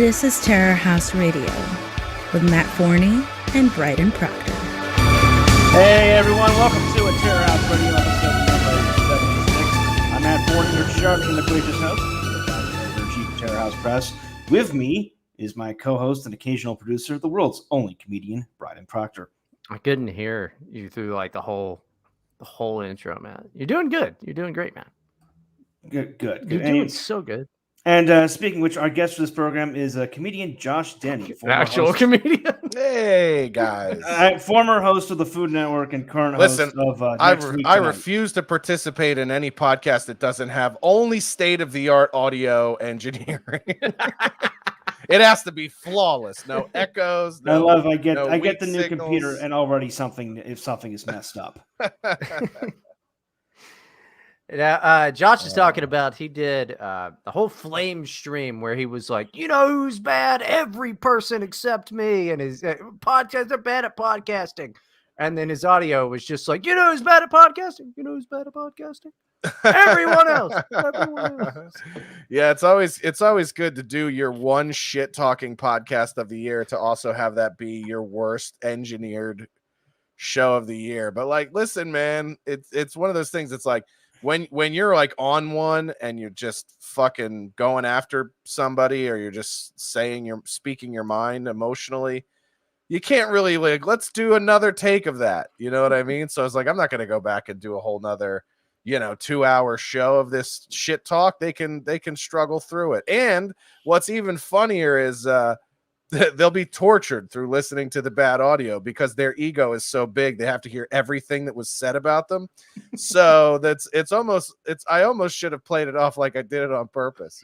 This is Terror House Radio with Matt Forney and Bryden Proctor. Hey everyone, welcome to a Terror House Radio episode number 76. I'm Matt Forney, your sharp and loquacious host, editor-in-chief of Terror House Press. With me is my co-host and occasional producer, the world's only comedian, Bryden Proctor. I couldn't hear you through like the whole intro, man. You're doing good. You're doing great, man. Good. You're doing so good. And speaking of which, our guest for this program is comedian Josh Denny. Comedian. Hey, guys. Former host of the Food Network and current host of I refuse to participate in any podcast that doesn't have only state-of-the-art audio engineering. It has to be flawless. No echoes. I get the new computer and already something is messed up. Josh is talking about he did the whole flame stream where he was like, you know who's bad? Every person except me. And his podcasts are bad at podcasting. And then his audio was just like, you know who's bad at podcasting? You know who's bad at podcasting? Everyone else. Yeah, it's always good to do your one shit talking podcast of the year to also have that be your worst engineered show of the year. But like, listen, man, it's one of those things. It's like, when you're like on one and you're just fucking going after somebody or you're just speaking your mind emotionally, you can't really like, let's do another take of that. You know what I mean? So I was like, I'm not going to go back and do a whole nother, 2-hour show of this shit talk. They can struggle through it. And what's even funnier is, they'll be tortured through listening to the bad audio because their ego is so big they have to hear everything that was said about them. So I almost should have played it off like I did it on purpose,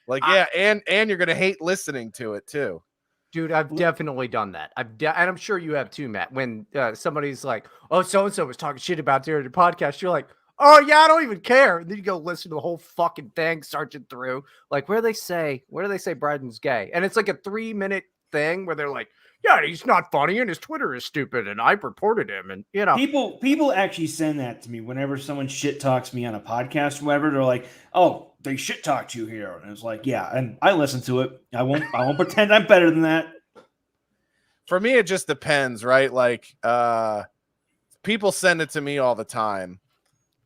like, yeah. And you're going to hate listening to it too. Dude, I've definitely done that. And I'm sure you have too, Matt. When somebody's like, oh, so-and-so was talking shit about their podcast, you're like, oh yeah, I don't even care. And then you go listen to the whole fucking thing, searching through. Like, where do they say Bryden's gay? And it's like a 3-minute thing where they're like, yeah, he's not funny and his Twitter is stupid and I reported him. And people actually send that to me whenever someone shit talks me on a podcast or whatever. They're like, oh, they shit talked you here. And it's like, yeah, and I listen to it. I won't pretend I'm better than that. For me, it just depends, right? Like, people send it to me all the time.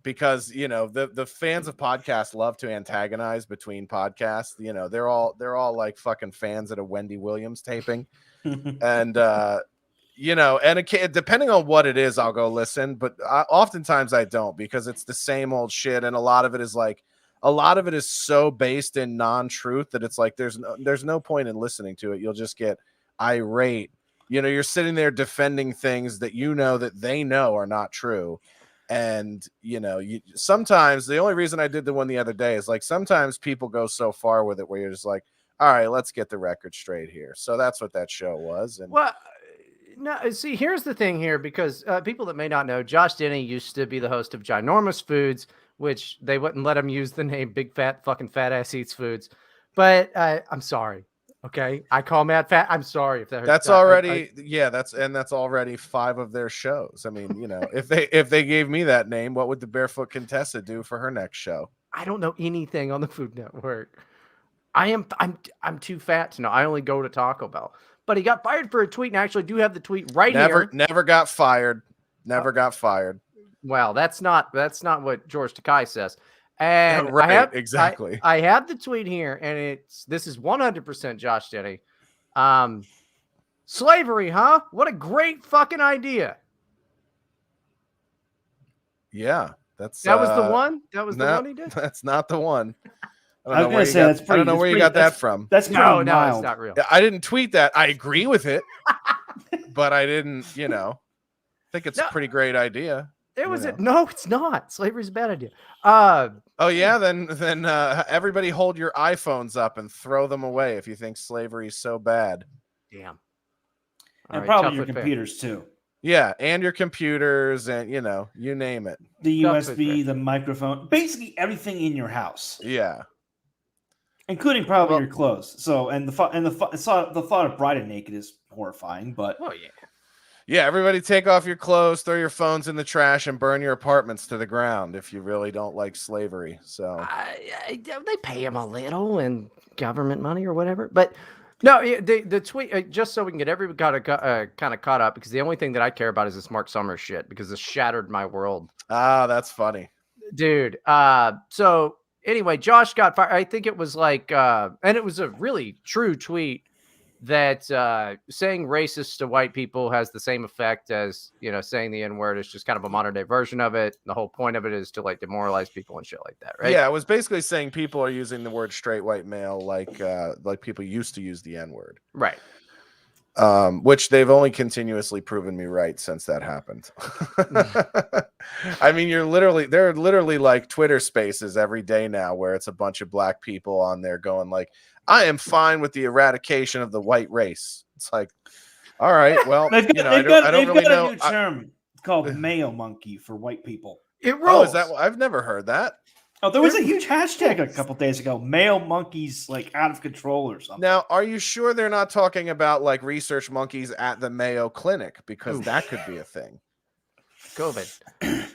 Because the fans of podcasts love to antagonize between podcasts. They're all like fucking fans at a Wendy Williams taping, and depending on what it is, I'll go listen. But oftentimes I don't because it's the same old shit, and a lot of it is so based in non-truth that it's like there's no point in listening to it. You'll just get irate. You're sitting there defending things that that they know are not true. And, sometimes the only reason I did the one the other day is like sometimes people go so far with it where you're just like, all right, let's get the record straight here. So that's what that show was. And well, no, see, here's the thing here, because people that may not know, Josh Denny used to be the host of Ginormous Foods, which they wouldn't let him use the name Big Fat Fucking Fat Ass Eats Foods. But I'm sorry. Okay, I call Matt fat. I'm sorry if that's already that's already 5 of their shows. I mean, if they gave me that name, what would the Barefoot Contessa do for her next show? I don't know anything on the Food Network. I'm too fat to know. I only go to Taco Bell. But he got fired for a tweet, and I actually do have the tweet here. Never got fired. Never got fired. Well, that's not what George Takei says. And exactly. I have the tweet here, and this is 100% Josh Denny. Slavery, huh? What a great fucking idea. Yeah, that was the one. That was the one he did. That's not the one. I don't know where you got that from. That's no, it's not real. I didn't tweet that. I agree with it, but I didn't. Think it's a pretty great idea. No, it's not. Slavery's a bad idea. Oh yeah, then everybody hold your iPhones up and throw them away if you think slavery is so bad. Damn. And probably your computers too. Yeah, and your computers and you name it. The USB, the microphone, basically everything in your house. Yeah. Including probably your clothes. So the thought of Bryden naked is horrifying, but oh yeah. Yeah, everybody take off your clothes, throw your phones in the trash, and burn your apartments to the ground if you really don't like slavery. So They pay him a little and government money or whatever. But no, the tweet, just so we can get everybody kind of caught up, because the only thing that I care about is this Mark Summers shit, because this shattered my world. that's funny. Dude. So anyway, Josh got fired. I think it was like, and it was a really true tweet, that saying racist to white people has the same effect as, saying the N-word. Is just kind of a modern day version of it. The whole point of it is to like demoralize people and shit like that, right? Yeah, it was basically saying people are using the word straight white male like people used to use the N-word. Right. Which they've only continuously proven me right since that happened. I mean, there are literally like Twitter spaces every day now where it's a bunch of black people on there going like, I am fine with the eradication of the white race. It's like, all right, well, I don't really know. A new term called mayo monkey for white people. It rolls. Is that? I've never heard that. Oh, there was a huge hashtag a couple days ago. Male monkeys like out of control or something. Now, are you sure they're not talking about like research monkeys at the Mayo Clinic? Because that could be a thing. COVID.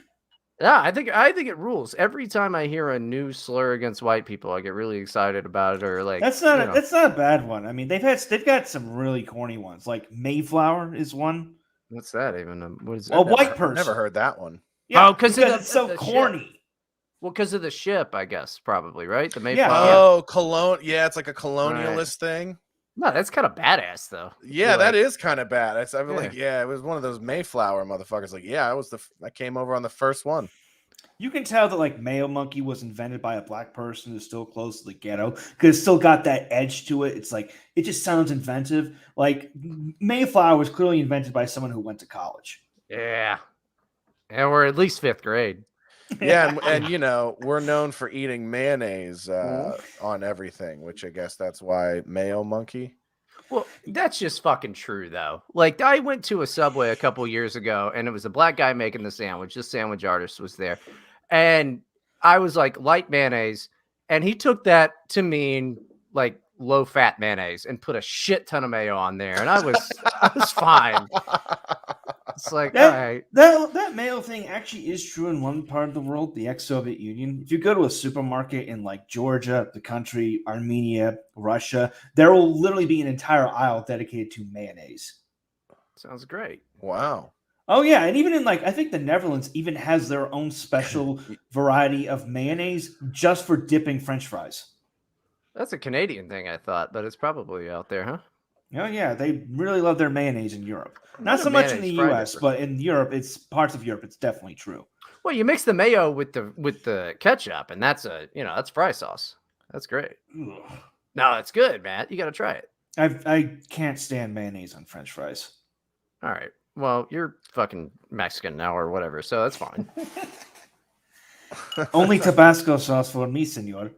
Yeah, I think it rules. Every time I hear a new slur against white people, I get really excited about it. Or like, that's not a bad one. I mean, they've got some really corny ones. Like Mayflower is one. What's that even? What is that? A white person. Never heard that one. Yeah, because it's so corny. Ship. Well, because of the ship, I guess, probably, right? The Mayflower. Yeah. Oh, Yeah, it's like a colonialist thing. No, that's kind of badass, though. Yeah, that is kind of bad. It was one of those Mayflower motherfuckers. Like, yeah, I came over on the first one. You can tell that like Mayo Monkey was invented by a black person who's still close to the ghetto, because it's still got that edge to it. It's like it just sounds inventive. Like Mayflower was clearly invented by someone who went to college. Yeah, and we're at least 5th grade. Yeah, and we're known for eating mayonnaise on everything, which I guess that's why Mayo Monkey. Well, that's just fucking true, though. Like, I went to a Subway a couple years ago, and it was a black guy making the sandwich. The sandwich artist was there. And I was like, light mayonnaise. And he took that to mean, like, low-fat mayonnaise and put a shit ton of mayo on there. And I was fine. It's like, all right. That mayo thing actually is true in one part of the world, the ex-Soviet Union. If you go to a supermarket in like Georgia, the country, Armenia, Russia, there will literally be an entire aisle dedicated to mayonnaise. Sounds great. Wow. Oh yeah, and even in like I think the Netherlands even has their own special variety of mayonnaise just for dipping French fries. That's a Canadian thing, I thought, but it's probably out there, huh? Oh yeah, they really love their mayonnaise in Europe. Not so much in the U.S., but in Europe, parts of Europe. It's definitely true. Well, you mix the mayo with the ketchup, and that's that's fry sauce. That's great. Ugh. No, it's good, Matt. You got to try it. I can't stand mayonnaise on French fries. All right. Well, you're fucking Mexican now or whatever, so that's fine. Only Tabasco sauce for me, senor.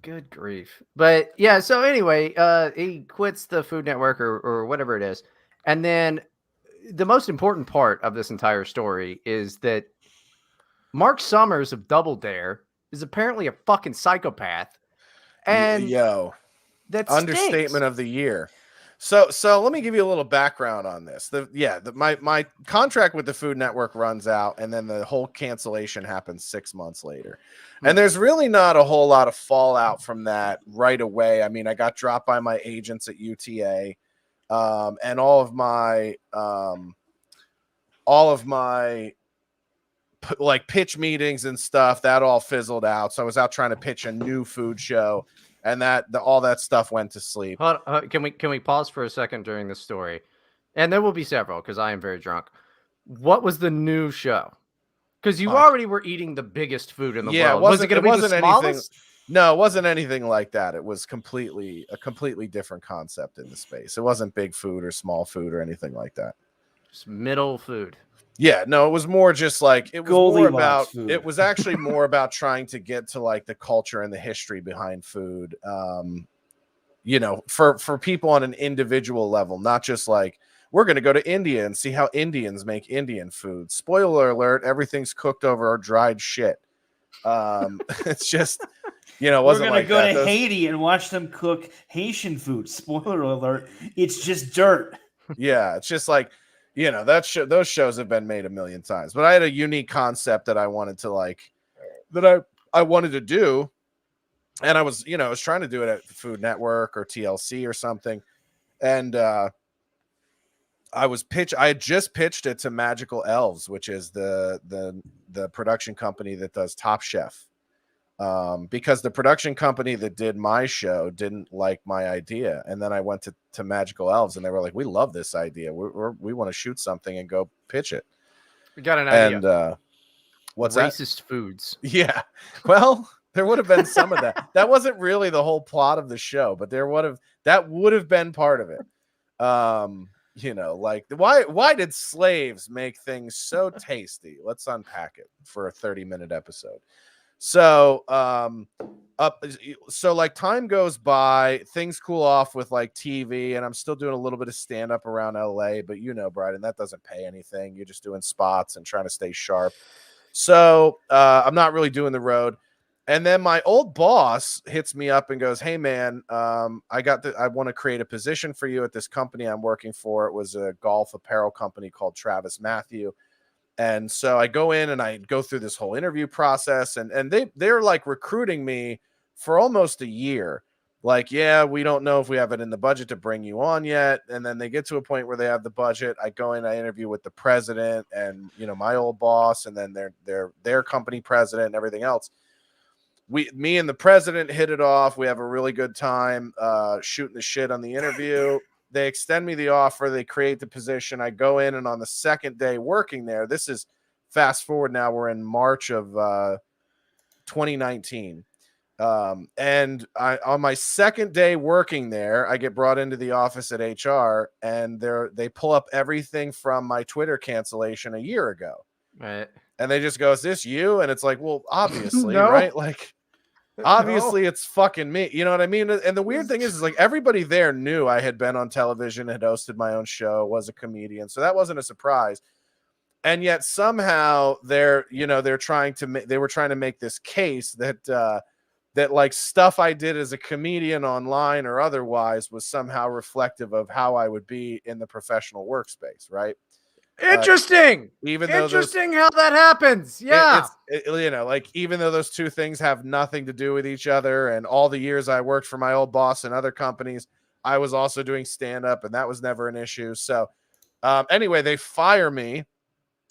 Good grief. But yeah, so anyway, he quits the Food Network or whatever it is. And then the most important part of this entire story is that Mark Summers of Double Dare is apparently a fucking psychopath. And that's understatement of the year. So let me give you a little background on this. My contract with the Food Network runs out, and then the whole cancellation happens 6 months later. And there's really not a whole lot of fallout from that right away. I mean, I got dropped by my agents at UTA, and all of my like pitch meetings and stuff, that all fizzled out. So I was out trying to pitch a new food show. And all that stuff went to sleep. Can we pause for a second during this story? And there will be several because I am very drunk. What was the new show? Because you already were eating the biggest food in the world. Was it going to be the smallest? No, it wasn't anything like that. It was a completely different concept in the space. It wasn't big food or small food or anything like that. Just middle food. Yeah, no, it was more just like it was actually more about trying to get to like the culture and the history behind food. For people on an individual level, not just like we're going to go to India and see how Indians make Indian food. Spoiler alert, everything's cooked over dried shit. It's just, it wasn't we're going to go to Haiti and watch them cook Haitian food. Spoiler alert, it's just dirt. Yeah, it's just like, those shows have been made a million times. But I had a unique concept that I wanted to I wanted to do, and I was trying to do it at Food Network or TLC or something, and I had just pitched it to Magical Elves, which is the production company that does Top Chef. Because the production company that did my show didn't like my idea, and then I went to Magical Elves, and they were like, "We love this idea. We want to shoot something and go pitch it." We got an idea. And what's racist foods? Yeah, well, there would have been some of that. That wasn't really the whole plot of the show, but that would have been part of it. Like why did slaves make things so tasty? Let's unpack it for a 30-minute episode. So like time goes by, things cool off with like TV, and I'm still doing a little bit of stand up around LA, but Bryden, that doesn't pay anything. You're just doing spots and trying to stay sharp. So I'm not really doing the road. And then my old boss hits me up and goes, "Hey man, I want to create a position for you at this company I'm working for." It was a golf apparel company called Travis Matthew. And so I go in and I go through this whole interview process, and they're like recruiting me for almost a year. Like, yeah, we don't know if we have it in the budget to bring you on yet. And then they get to a point where they have the budget. I go in, I interview with the president and, my old boss, and then their company president and everything else. Me and the president hit it off. We have a really good time shooting the shit on the interview. They extend me the offer. They create the position. I go in, and on the second day working there, this is fast forward now, we're in March of 2019. And on my second day working there, I get brought into the office at HR, and they pull up everything from my Twitter cancellation a year ago. Right. And they just go, "Is this you?" And it's like, well, obviously, No. right? Like, obviously it's fucking me. You know what I mean? And the weird thing is like everybody there knew I had been on television, had hosted my own show, was a comedian. So that wasn't a surprise. And yet somehow they were trying to make this case that like stuff I did as a comedian online or otherwise was somehow reflective of how I would be in the professional workspace, right? Interesting. Interesting how that happens. Yeah. Like even though those two things have nothing to do with each other, and all the years I worked for my old boss and other companies, I was also doing stand-up, and that was never an issue. So anyway, they fire me,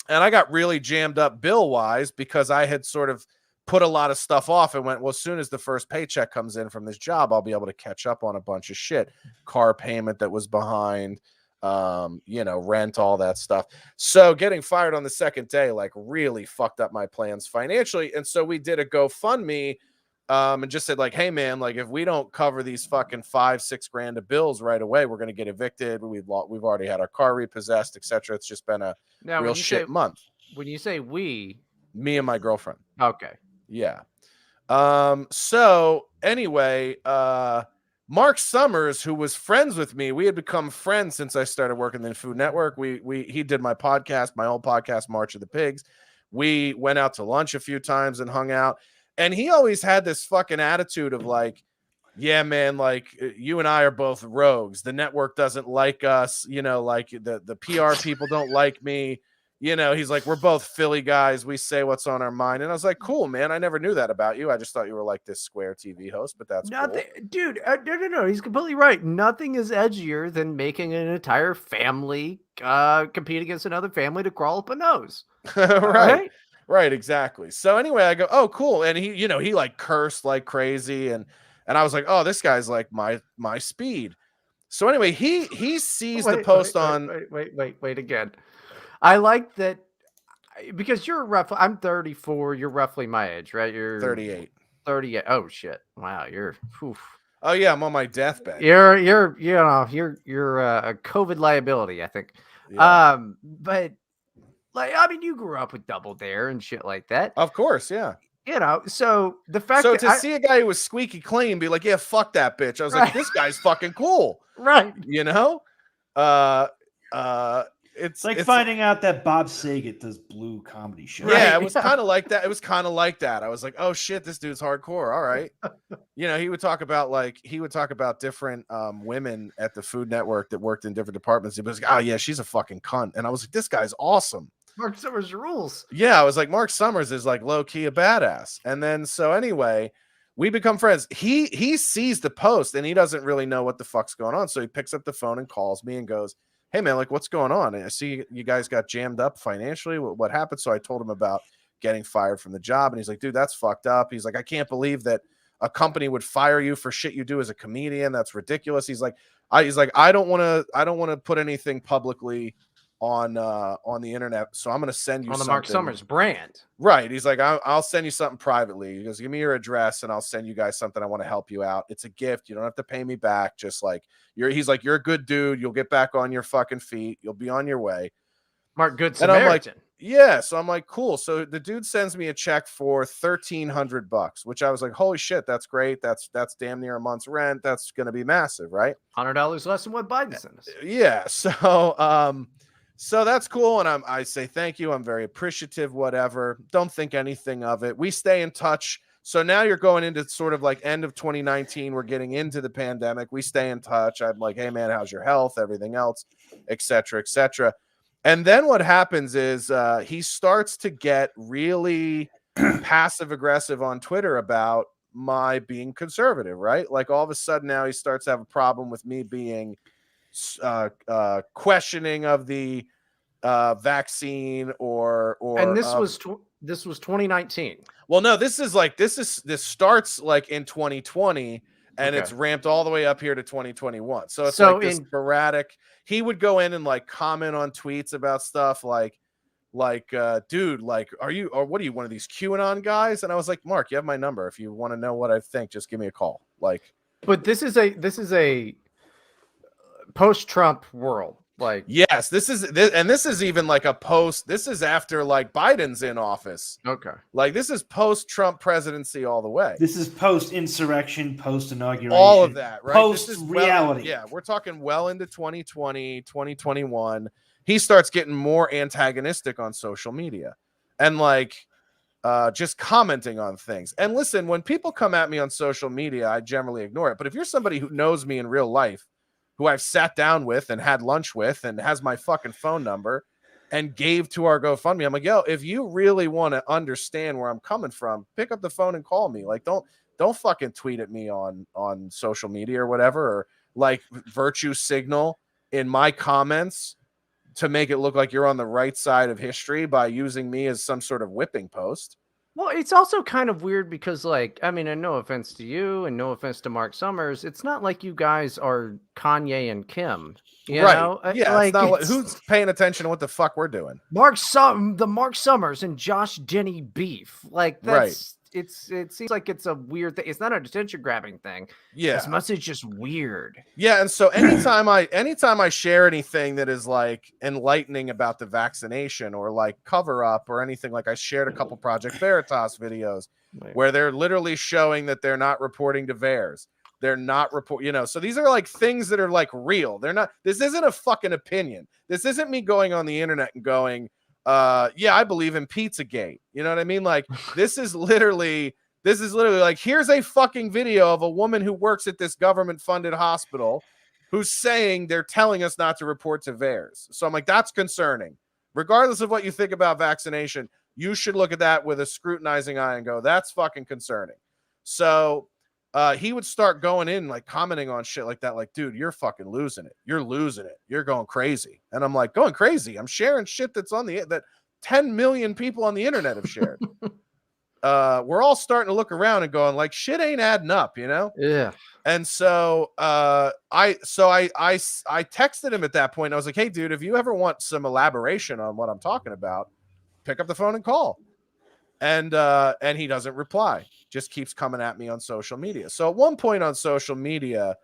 and I got really jammed up bill-wise because I had sort of put a lot of stuff off and went, well, as soon as the first paycheck comes in from this job, I'll be able to catch up on a bunch of shit. Car payment that was behind, rent, all that stuff. So getting fired on the second day, like really fucked up my plans financially. And so we did a GoFundMe and just said like, hey man, like if we don't cover these fucking $5-6 grand of bills right away, we're going to get evicted. We've already had our car repossessed, etc. It's just been a real shit month. When you say we, me and my girlfriend. Okay. Yeah. So anyway, Mark Summers, who was friends with me, we had become friends since I started working in Food Network. He did my podcast, my old podcast, March of the Pigs. We went out to lunch a few times and hung out. And he always had this fucking attitude of like, yeah, man, like you and I are both rogues. The network doesn't like us. Like the PR people don't like me. He's like, we're both Philly guys. We say what's on our mind. And I was like, cool, man. I never knew that about you. I just thought you were like this square TV host, but that's nothing, cool. Dude. No. He's completely right. Nothing is edgier than making an entire family compete against another family to crawl up a nose. Right. Exactly. So anyway, I go, oh, cool. And he like cursed like crazy. And I was like, oh, this guy's like my speed. So anyway, he sees the post on. Wait again. I like that because you're roughly, I'm 34. You're roughly my age, right? You're 38. 38. Oh shit! Wow, you're. Oof. Oh yeah, I'm on my deathbed. You're a COVID liability, I think. Yeah. But like, I mean, you grew up with Double Dare and shit like that. Of course, yeah. So the fact that to see a guy who was squeaky clean be like, yeah, fuck that bitch. I was like, this guy's fucking cool, right? It's like finding out that Bob Saget does Blue comedy show. Yeah, right? It was kind of like that. It was kind of like that. I was like, oh shit, this dude's hardcore. All right. He would talk about different women at the Food Network that worked in different departments. He was like, oh yeah, she's a fucking cunt. And I was like, this guy's awesome. Mark Summers rules. Yeah, I was like, Mark Summers is like low key a badass. And then so anyway, we become friends. He sees the post and he doesn't really know what the fuck's going on. So he picks up the phone and calls me and goes, hey man, like what's going on? And I see you guys got jammed up financially. What happened? So I told him about getting fired from the job. And he's like, dude, that's fucked up. He's like, I can't believe that a company would fire you for shit you do as a comedian. That's ridiculous. He's like, I don't want to put anything publicly on the internet, so I'm going to send you on the something. Mark Summers brand. Right. He's like, I'll send you something privately. He goes, give me your address and I'll send you guys something. I want to help you out. It's a gift. You don't have to pay me back. Just like he's like, you're a good dude. You'll get back on your fucking feet. You'll be on your way. Mark Good Samaritan. And I'm like, yeah. So I'm like, cool. So the dude sends me a check for $1,300, which I was like, holy shit, that's great. That's damn near a month's rent. That's going to be massive, right? $100 less than what Biden sent us. Yeah. So that's cool. And I say, thank you. I'm very appreciative, whatever. Don't think anything of it. We stay in touch. So now you're going into sort of like end of 2019. We're getting into the pandemic. We stay in touch. I'm like, hey man, how's your health? Everything else, et cetera, et cetera. And then what happens is he starts to get really passive aggressive on Twitter about my being conservative, right? Like all of a sudden now he starts to have a problem with me being questioning of the vaccine or and this was 2019. Well, no, this starts like in 2020 and it's ramped all the way up here to 2021. So it's like this sporadic. He would go in and like comment on tweets about stuff like dude, like what are you, one of these QAnon guys? And I was like, Mark, you have my number. If you want to know what I think, just give me a call. But this is a post-Trump world. Like, yes, this is even like a post. This is after like Biden's in office. Okay. Like this is post-Trump presidency all the way. This is post-insurrection, post-inauguration. All of that, right? Post-reality. We're talking well into 2020, 2021. He starts getting more antagonistic on social media and like just commenting on things. And listen, when people come at me on social media, I generally ignore it. But if you're somebody who knows me in real life, who I've sat down with and had lunch with and has my fucking phone number and gave to our GoFundMe, I'm like, yo, if you really want to understand where I'm coming from, pick up the phone and call me. Like, don't fucking tweet at me on social media or whatever, or like virtue signal in my comments to make it look like you're on the right side of history by using me as some sort of whipping post. Well, it's also kind of weird because, like, I mean, and no offense to you and no offense to Mark Summers, it's not like you guys are Kanye and Kim, you know? Yeah, like, it's not who's paying attention to what the fuck we're doing. The Mark Summers and Josh Denny beef, like that's right. It seems like it's a weird thing. It's not a attention grabbing thing. Yeah, as much as just weird. Yeah, and so anytime I share anything that is like enlightening about the vaccination or like cover up or anything, like I shared a couple Project Veritas videos where they're literally showing that they're not reporting to VAERS. They're not so these are like things that are like real. They're not. This isn't a fucking opinion. This isn't me going on the internet and going, yeah, I believe in Pizzagate. You know what I mean? Like this is literally like, here's a fucking video of a woman who works at this government funded hospital who's saying they're telling us not to report to VAERS. So I'm like, that's concerning. Regardless of what you think about vaccination, you should look at that with a scrutinizing eye and go, that's fucking concerning. So he would start going in, like commenting on shit like that. Like, dude, you're fucking losing it. You're losing it. You're going crazy. And I'm like, going crazy? I'm sharing shit that's that 10 million people on the internet have shared. We're all starting to look around and going like, shit ain't adding up, you know? Yeah. And so I texted him at that point. I was like, hey dude, if you ever want some elaboration on what I'm talking about, pick up the phone and call. And he doesn't reply, just keeps coming at me on social media. So at one point on social media,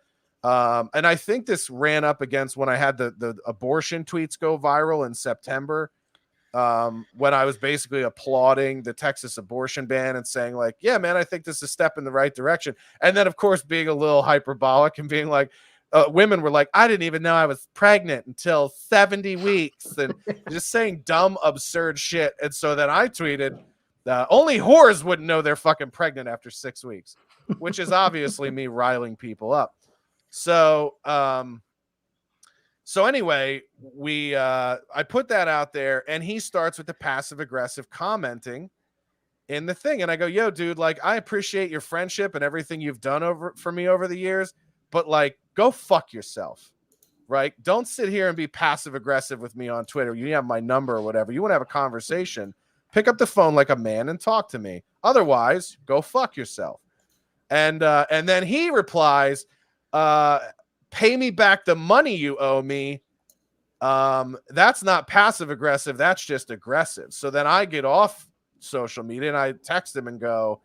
and I think this ran up against when I had the abortion tweets go viral in September, when I was basically applauding the Texas abortion ban and saying like, yeah, man, I think this is a step in the right direction. And then of course being a little hyperbolic and being like, women were like, I didn't even know I was pregnant until 70 weeks, and just saying dumb, absurd shit. And so then I tweeted, only whores wouldn't know they're fucking pregnant after 6 weeks, which is obviously me riling people up. So, anyway, I put that out there, and he starts with the passive aggressive commenting in the thing. And I go, yo, dude, like, I appreciate your friendship and everything you've done for me over the years, but like, go fuck yourself, right? Don't sit here and be passive aggressive with me on Twitter. You have my number or whatever. You want to have a conversation, pick up the phone like a man and talk to me. Otherwise, go fuck yourself. And then he replies, pay me back the money you owe me. That's not passive aggressive. That's just aggressive. So then I get off social media and I text him and go,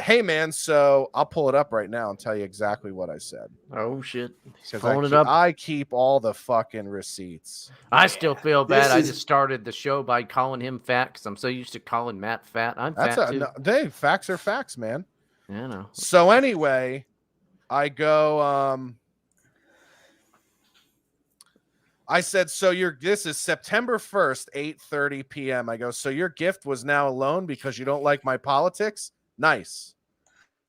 hey man, so I'll pull it up right now and tell you exactly what I said. Oh shit. He's Pulling it up. I keep all the fucking receipts. I still feel bad. I just started the show by calling him fat because I'm so used to calling Matt fat. I'm fat too. No, facts are facts, man. Yeah, I know. So anyway, I go, I said, so this is September 1st, 8:30 p.m. I go, so your gift was now a loan because you don't like my politics? Nice.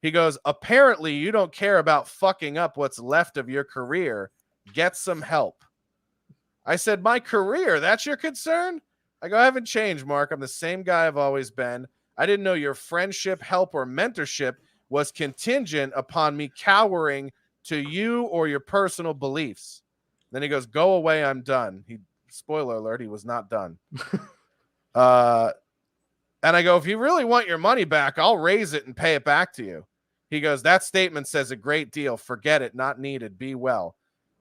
He goes, apparently you don't care about fucking up what's left of your career. Get some help. I said, my career, that's your concern? I go, I haven't changed, Mark. I'm the same guy I've always been. I didn't know your friendship, help, or mentorship was contingent upon me cowering to you or your personal beliefs. Then he goes, go away, I'm done. Spoiler alert, he was not done. And I go, if you really want your money back, I'll raise it and pay it back to you. He goes, that statement says a great deal. Forget it, not needed. Be well.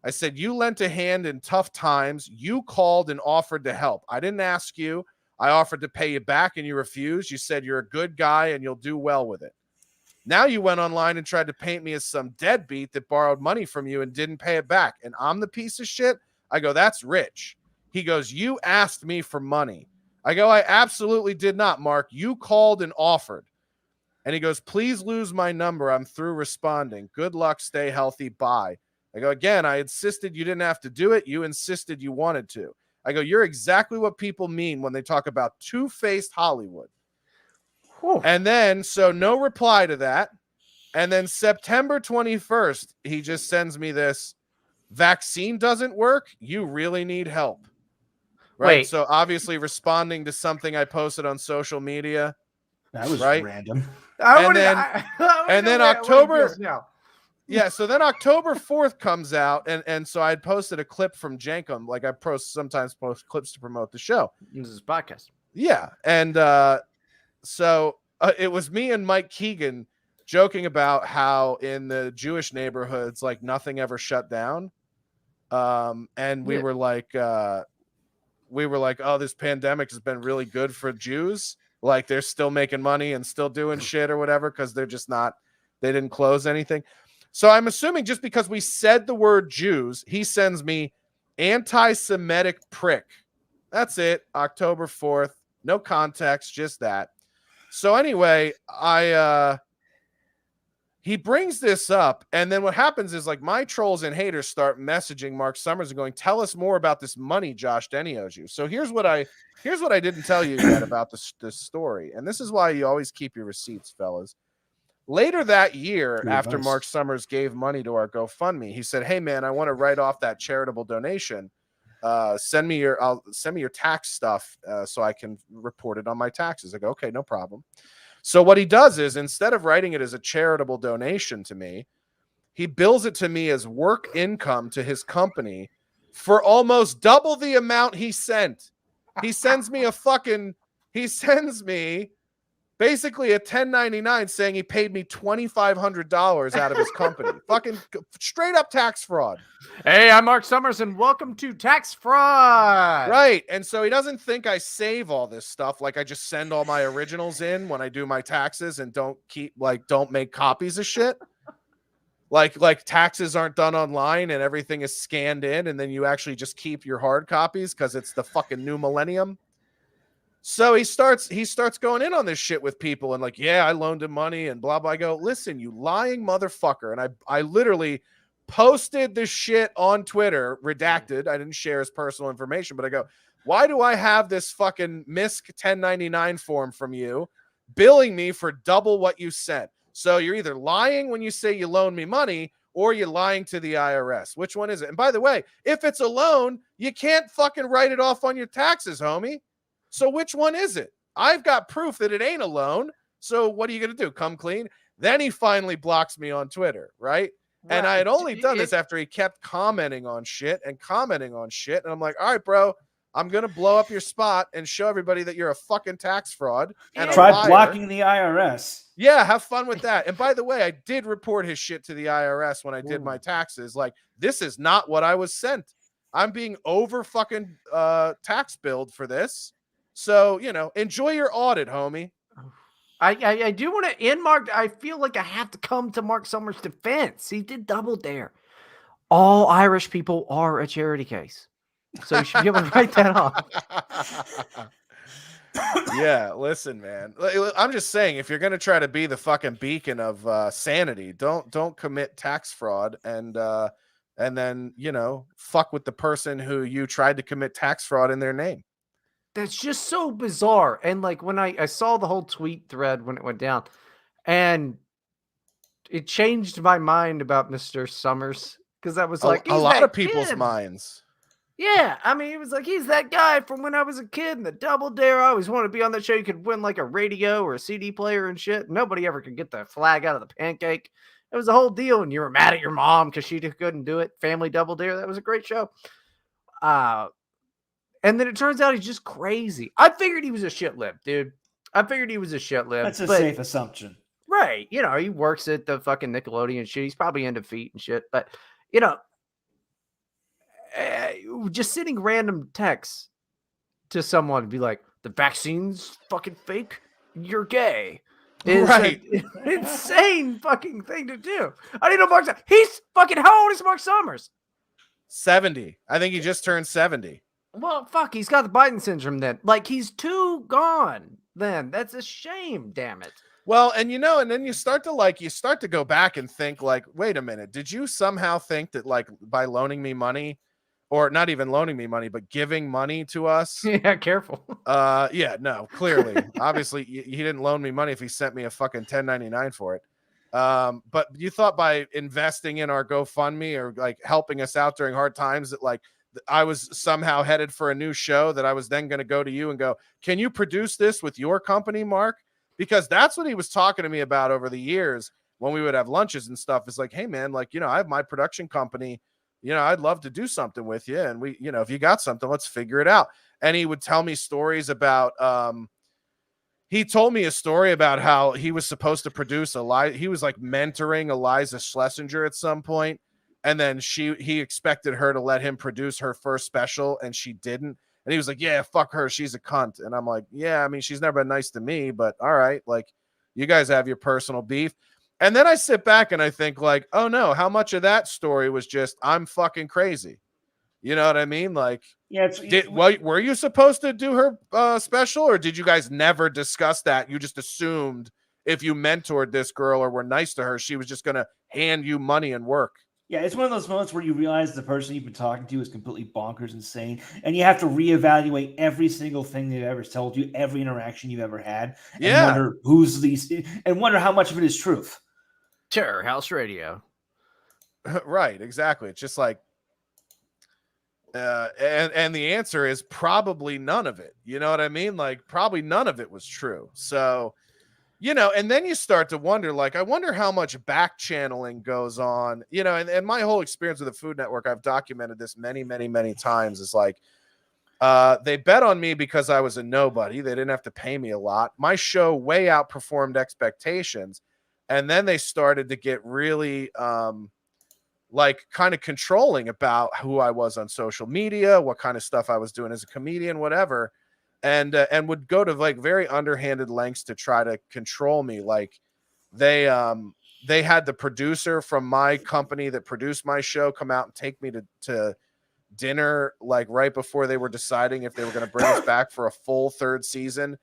I said, you lent a hand in tough times. You called and offered to help. I didn't ask you. I offered to pay you back and you refused. You said you're a good guy and you'll do well with it. Now you went online and tried to paint me as some deadbeat that borrowed money from you and didn't pay it back. And I'm the piece of shit. I go, that's rich. He goes, you asked me for money. I go, I absolutely did not, Mark. You called and offered. And he goes, please lose my number. I'm through responding. Good luck. Stay healthy. Bye. I go, again, I insisted you didn't have to do it. You insisted you wanted to. I go, you're exactly what people mean when they talk about two-faced Hollywood. Whew. And then, so no reply to that. And then September 21st, he just sends me this, vaccine doesn't work. You really need help. Right. Wait. So obviously responding to something I posted on social media. That was right? Random. And then October. Yeah. So then October 4th comes out. And so I posted a clip from Jankum. Like I sometimes post clips to promote the show. This is a podcast. Yeah. And, so it was me and Mike Keegan joking about how in the Jewish neighborhoods, like nothing ever shut down. And we were like, oh, this pandemic has been really good for Jews. Like they're still making money and still doing shit or whatever. Cause they're just they didn't close anything. So I'm assuming just because we said the word Jews, he sends me anti-Semitic prick. That's it. October 4th. No context, just that. So anyway, he brings this up, and then what happens is like my trolls and haters start messaging Mark Summers and going, tell us more about this money Josh Denny owes you. So here's what I didn't tell you yet about this story. And this is why you always keep your receipts, fellas. Later that year, after Mark Summers gave money to our GoFundMe, he said, hey man, I want to write off that charitable donation. Send me your tax stuff so I can report it on my taxes. I go, okay, no problem. So what he does is instead of writing it as a charitable donation to me, he bills it to me as work income to his company for almost double the amount he sent. He sends me basically a 1099 saying he paid me $2,500 out of his company. Fucking straight up tax fraud. Hey, I'm Mark Summers and welcome to Tax Fraud. Right. And so he doesn't think I save all this stuff. Like I just send all my originals in when I do my taxes and don't make copies of shit. Like taxes aren't done online and everything is scanned in and then you actually just keep your hard copies because it's the fucking new millennium. So he starts going in on this shit with people and like, yeah, I loaned him money and blah, blah. I go, listen, you lying motherfucker. And I literally posted the shit on Twitter, redacted. I didn't share his personal information, but I go, why do I have this fucking MISC 1099 form from you billing me for double what you sent? So you're either lying when you say you loan me money or you're lying to the IRS. Which one is it? And by the way, if it's a loan, you can't fucking write it off on your taxes, homie. So which one is it? I've got proof that it ain't a loan. So what are you going to do? Come clean? Then he finally blocks me on Twitter, right? And I had only done this after he kept commenting on shit. And I'm like, all right, bro, I'm going to blow up your spot and show everybody that you're a fucking tax fraud. And try blocking the IRS. Yeah, have fun with that. And by the way, I did report his shit to the IRS when I did my taxes. Like, this is not what I was sent. I'm being over fucking tax billed for this. So, enjoy your audit, homie. I do want to end Mark. I feel like I have to come to Mark Summers' defense. He did Double Dare. All Irish people are a charity case. So you should be able to write that off. Yeah, listen, man. I'm just saying, if you're gonna try to be the fucking beacon of sanity, don't commit tax fraud and then fuck with the person who you tried to commit tax fraud in their name. That's just so bizarre. And like when I saw the whole tweet thread when it went down, and it changed my mind about Mr. Summers, because I was like, a lot of people's minds. Yeah, I mean, it was like, he's that guy from when I was a kid in the Double Dare. I always wanted to be on that show. You could win like a radio or a CD player and shit. Nobody ever could get the flag out of the pancake. It was a whole deal, and you were mad at your mom because she couldn't do it. Family Double Dare, that was a great show. And then it turns out he's just crazy. I figured he was a shit lib, dude. That's a safe assumption. Right. He works at the fucking Nickelodeon shit. He's probably into feet and shit. But, just sending random texts to someone to be like, the vaccine's fucking fake, you're gay, is right. an insane fucking thing to do. I didn't know Mark Summers. He's fucking, how old is Mark Summers? 70. I think he just turned 70. Well, fuck, he's got the Biden syndrome then. Like, he's too gone then. That's a shame, damn it. Well, and and then you start to go back and think like, wait a minute, did you somehow think that like by loaning me money, or not even loaning me money, but giving money to us? Yeah, careful. Yeah, no, clearly. Obviously, he didn't loan me money if he sent me a fucking 1099 for it. But you thought by investing in our GoFundMe or like helping us out during hard times that like I was somehow headed for a new show, that I was then going to go to you and go, can you produce this with your company, Mark? Because that's what he was talking to me about over the years when we would have lunches and stuff. It's like, hey man, like, I have my production company, I'd love to do something with you. And we, if you got something, let's figure it out. And he would tell me stories about, he told me a story about how he was supposed to produce he was like mentoring Eliza Schlesinger at some point. And then he expected her to let him produce her first special, and she didn't. And he was like, yeah, fuck her. She's a cunt. And I'm like, yeah, I mean, she's never been nice to me, but all right. Like, you guys have your personal beef. And then I sit back and I think like, oh no, how much of that story was just, I'm fucking crazy. You know what I mean? Like, yeah. Were you supposed to do her special, or did you guys never discuss that? You just assumed if you mentored this girl or were nice to her, she was just going to hand you money and work. Yeah, it's one of those moments where you realize the person you've been talking to is completely bonkers insane, and you have to reevaluate every single thing they've ever told you, every interaction you've ever had, and wonder how much of it is truth. Terror House Radio. Right, exactly. It's just like, and the answer is probably none of it. You know what I mean? Like, probably none of it was true. So, and then you start to wonder, like, I wonder how much back channeling goes on, and my whole experience with the Food Network, I've documented this many, many, many times. Is like, they bet on me because I was a nobody. They didn't have to pay me a lot. My show way outperformed expectations. And then they started to get really, like kind of controlling about who I was on social media, what kind of stuff I was doing as a comedian, whatever. And would go to like very underhanded lengths to try to control me. Like they had the producer from my company that produced my show come out and take me to dinner, like right before they were deciding if they were going to bring us back for a full third season,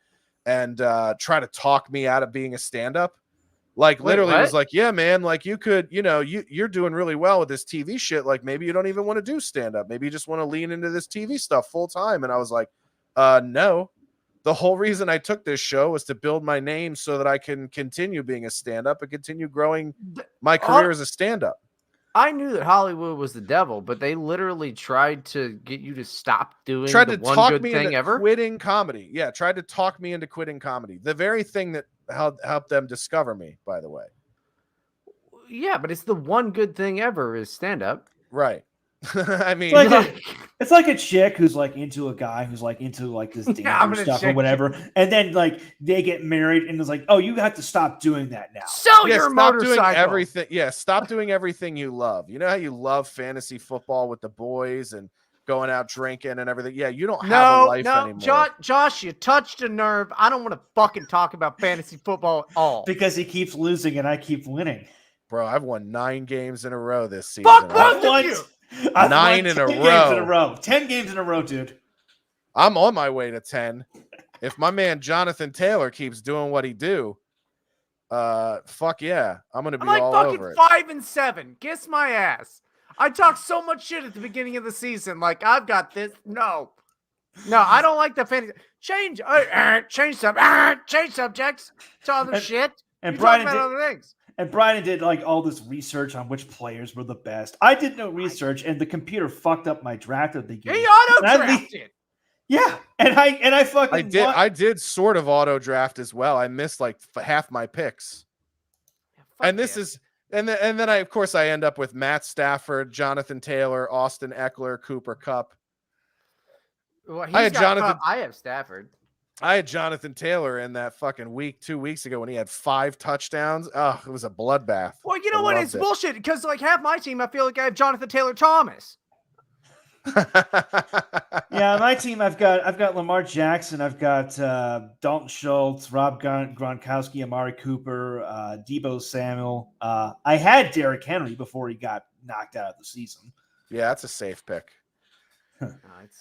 and try to talk me out of being a stand-up. Like Wait, literally what? was like, yeah, man, like you could, you're doing really well with this TV shit. Like maybe you don't even want to do stand up. Maybe you just want to lean into this TV stuff full time. And I was like, no. The whole reason I took this show was to build my name so that I can continue being a stand up and continue growing my career as a stand up. I knew that Hollywood was the devil, but they literally tried to get you to stop doing Tried the to one talk good me thing into ever. quitting comedy. Yeah, tried to talk me into quitting comedy. The very thing that helped them discover me, by the way. Yeah, but it's the one good thing ever is stand up. Right. I mean, it's like a chick who's like into a guy who's like into like this dangerous stuff or whatever, and then like they get married and it's like, oh, you have to stop doing that now. Sell your motorcycle. Doing everything. Yeah, stop doing everything you love. You know how you love fantasy football with the boys and going out drinking and everything. Yeah, you don't have a life anymore. Josh, you touched a nerve. I don't want to fucking talk about fantasy football at all because he keeps losing and I keep winning. Bro, I've won 9 games in a row this season. Fuck both of you. I've 9 in a row. Games in a row. 10 games in a row, dude. I'm on my way to 10. If my man Jonathan Taylor keeps doing what he do, fuck yeah, I'm gonna be all over it. 5 and 7. Kiss my ass. I talked so much shit at the beginning of the season. Like I've got this. No, I don't like the fantasy. Change subjects to other shit. And Bryden did other things. And Bryden did like all this research on which players were the best. I did no research, and the computer fucked up my draft of the game. He auto-drafted. Yeah, and I fucking I did sort of auto draft as well. I missed like half my picks. Yeah, and this is and then I of course I end up with Matt Stafford, Jonathan Taylor, Austin Eckler, Cooper Kupp. Well, I have Stafford. I had Jonathan Taylor in that fucking 2 weeks ago when he had 5 touchdowns. Oh, it was a bloodbath. Well, you know what? It's bullshit because like half my team, I feel like I have Jonathan Taylor Thomas. Yeah, my team, I've got Lamar Jackson, I've got Dalton Schultz, Rob Gronkowski, Amari Cooper, Deebo Samuel. I had Derrick Henry before he got knocked out of the season. Yeah, that's a safe pick.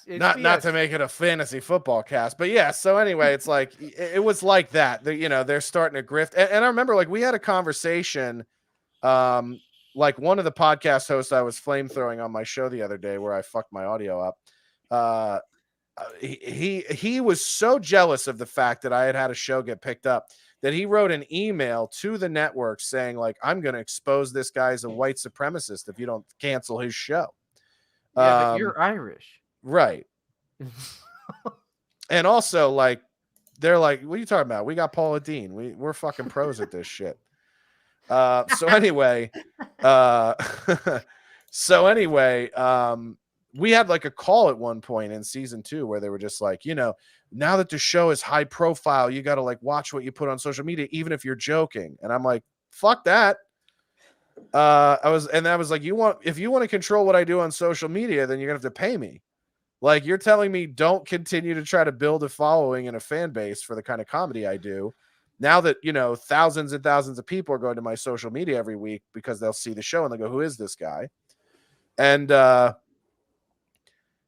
It's not to make it a fantasy football cast, but yeah. So anyway, it's like it was like that. They're starting to grift, and I remember like we had a conversation, like one of the podcast hosts I was flamethrowing on my show the other day, where I fucked my audio up. He was so jealous of the fact that I had a show get picked up that he wrote an email to the network saying like, I'm going to expose this guy as a white supremacist if you don't cancel his show. Yeah, but you're Irish. Right. And also, like, they're like, what are you talking about? We got Paula Dean. We're fucking pros at this shit. So anyway, we had like a call at one point in season 2 where they were just like, now that the show is high profile, you got to like watch what you put on social media, even if you're joking. And I'm like, fuck that. I was like, if you want to control what I do on social media, then you're gonna have to pay me. Like you're telling me don't continue to try to build a following and a fan base for the kind of comedy I do. Now that thousands and thousands of people are going to my social media every week because they'll see the show and they go, who is this guy? And they're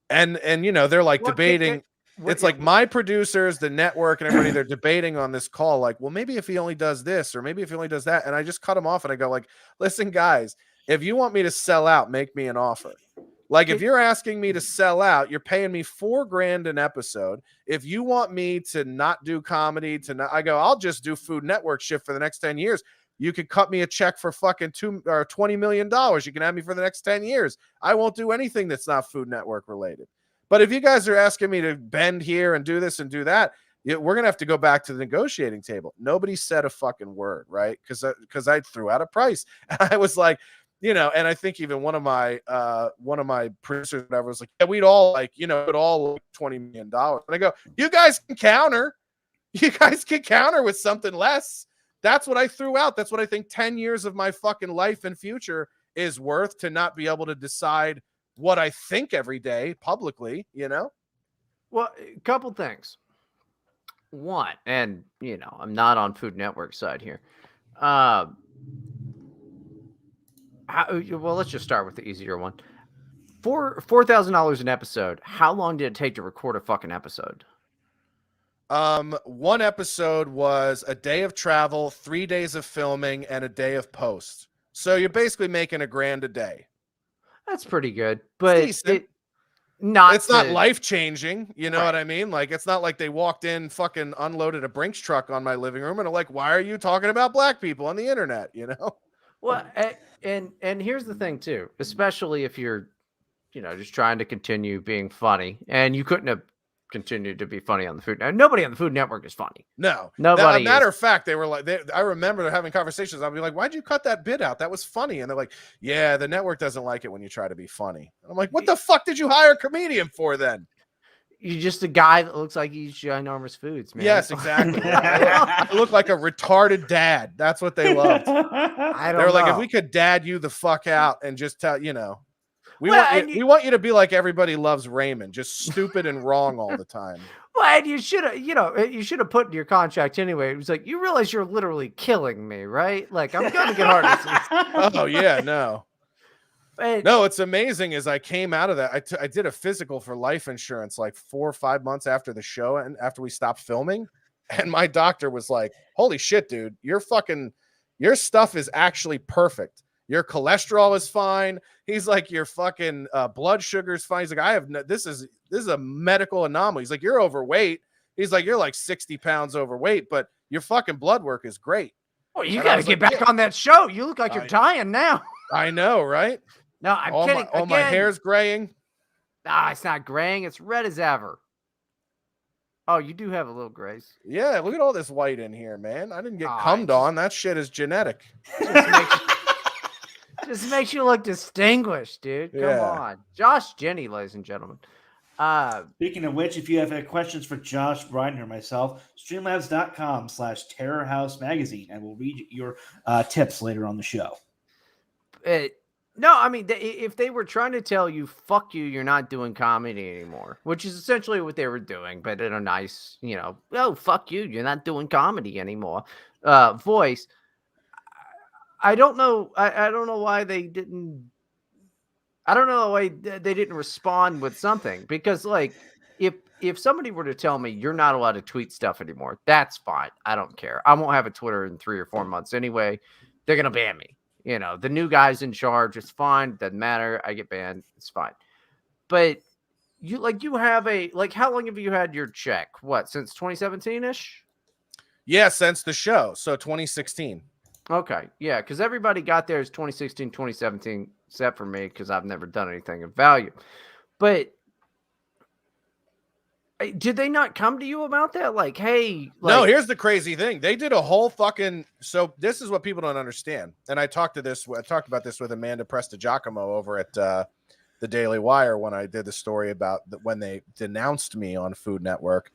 like debating. It's like my producers, the network, and everybody, they're debating on this call. Like, well, maybe if he only does this, or maybe if he only does that. And I just cut him off and I go like, listen, guys, if you want me to sell out, make me an offer. Like, if you're asking me to sell out, you're paying me $4,000 an episode. If you want me to not do comedy, I go, I'll just do Food Network shit for the next 10 years. You could cut me a check for fucking $20 million. You can have me for the next 10 years. I won't do anything that's not Food Network related. But if you guys are asking me to bend here and do this and do that, we're going to have to go back to the negotiating table. Nobody said a fucking word, right? Because I threw out a price. And I was like, and I think even one of my producers, whatever, was like, yeah, we'd all like, it all like $20 million. And I go, you guys can counter. You guys can counter with something less. That's what I threw out. That's what I think 10 years of my fucking life and future is worth, to not be able to decide what I think every day publicly, Well, a couple things. One, and I'm not on Food Network side here. Well, let's just start with the easier one. $4,000 an episode. How long did it take to record a fucking episode? One episode was a day of travel, 3 days of filming, and a day of post. So you're basically making $1,000 a day. That's pretty good, but decent. it's not life changing. You know Right. what I mean? Like, it's not like they walked in, fucking unloaded a Brinks truck on my living room and are like, why are you talking about black people on the internet? You know? Well, and here's the thing too, especially if you're, just trying to continue being funny, and you couldn't have continued to be funny on the Food. And nobody on the Food Network is funny. No, Nobody. Matter of fact, they were like, I remember having conversations. I'll be like, why'd you cut that bit out? That was funny. And they're like, yeah, the network doesn't like it when you try to be funny. And I'm like, what the fuck did you hire a comedian for then? You're just a guy that looks like he's ginormous foods, man. Yes, exactly. I look like a retarded dad. That's what they loved. I don't They were like, know. if we could dad you the fuck out and just tell, we Well, want you to be like Everybody Loves Raymond, just stupid and wrong all the time. Well, and you should have put in your contract anyway. It was like, you realize you're literally killing me, right? Like, I'm going to get heart disease. Oh yeah, no. And, No, it's amazing. As I came out of that, I did a physical for life insurance like 4 or 5 months after the show and after we stopped filming. And my doctor was like, holy shit, dude, your stuff is actually perfect. Your cholesterol is fine. He's like, your fucking blood sugar is fine. He's like, this is a medical anomaly. He's like, you're overweight. He's like, you're like 60 pounds overweight, but your fucking blood work is great. well, you got to get back on that show. You look like you're dying now. I know, right? No, I'm kidding. All my hair's graying. Nah, it's not graying. It's red as ever. Oh, you do have a little grays. Yeah, look at all this white in here, man. I didn't get cummed on. That shit is genetic. Just makes you look distinguished, dude. Come on. Josh Denny, ladies and gentlemen. Speaking of which, if you have questions for Josh, Bryden, or myself, streamlabs.com/terrorhouse magazine, and we'll read your tips later on the show. No, I mean, if they were trying to tell you, fuck you, you're not doing comedy anymore, which is essentially what they were doing, but in a nice, oh, fuck you, you're not doing comedy anymore voice. I don't know. I don't know why they didn't. I don't know why they didn't respond with something, because like if somebody were to tell me you're not allowed to tweet stuff anymore, that's fine. I don't care. I won't have a Twitter in 3 or 4 months anyway. They're gonna ban me. The new guy's in charge. It's fine. Doesn't matter. I get banned. It's fine. But you have how long have you had your check? What, since 2017-ish? Yeah, since the show. So 2016. Okay. Yeah, because everybody got theirs 2016, 2017, except for me, because I've never done anything of value. But did they not come to you about that? Like, hey. No, here's the crazy thing. They did a whole fucking. So this is what people don't understand. And I talked about this with Amanda Prestigiacomo over at the Daily Wire when I did the story about when they denounced me on Food Network.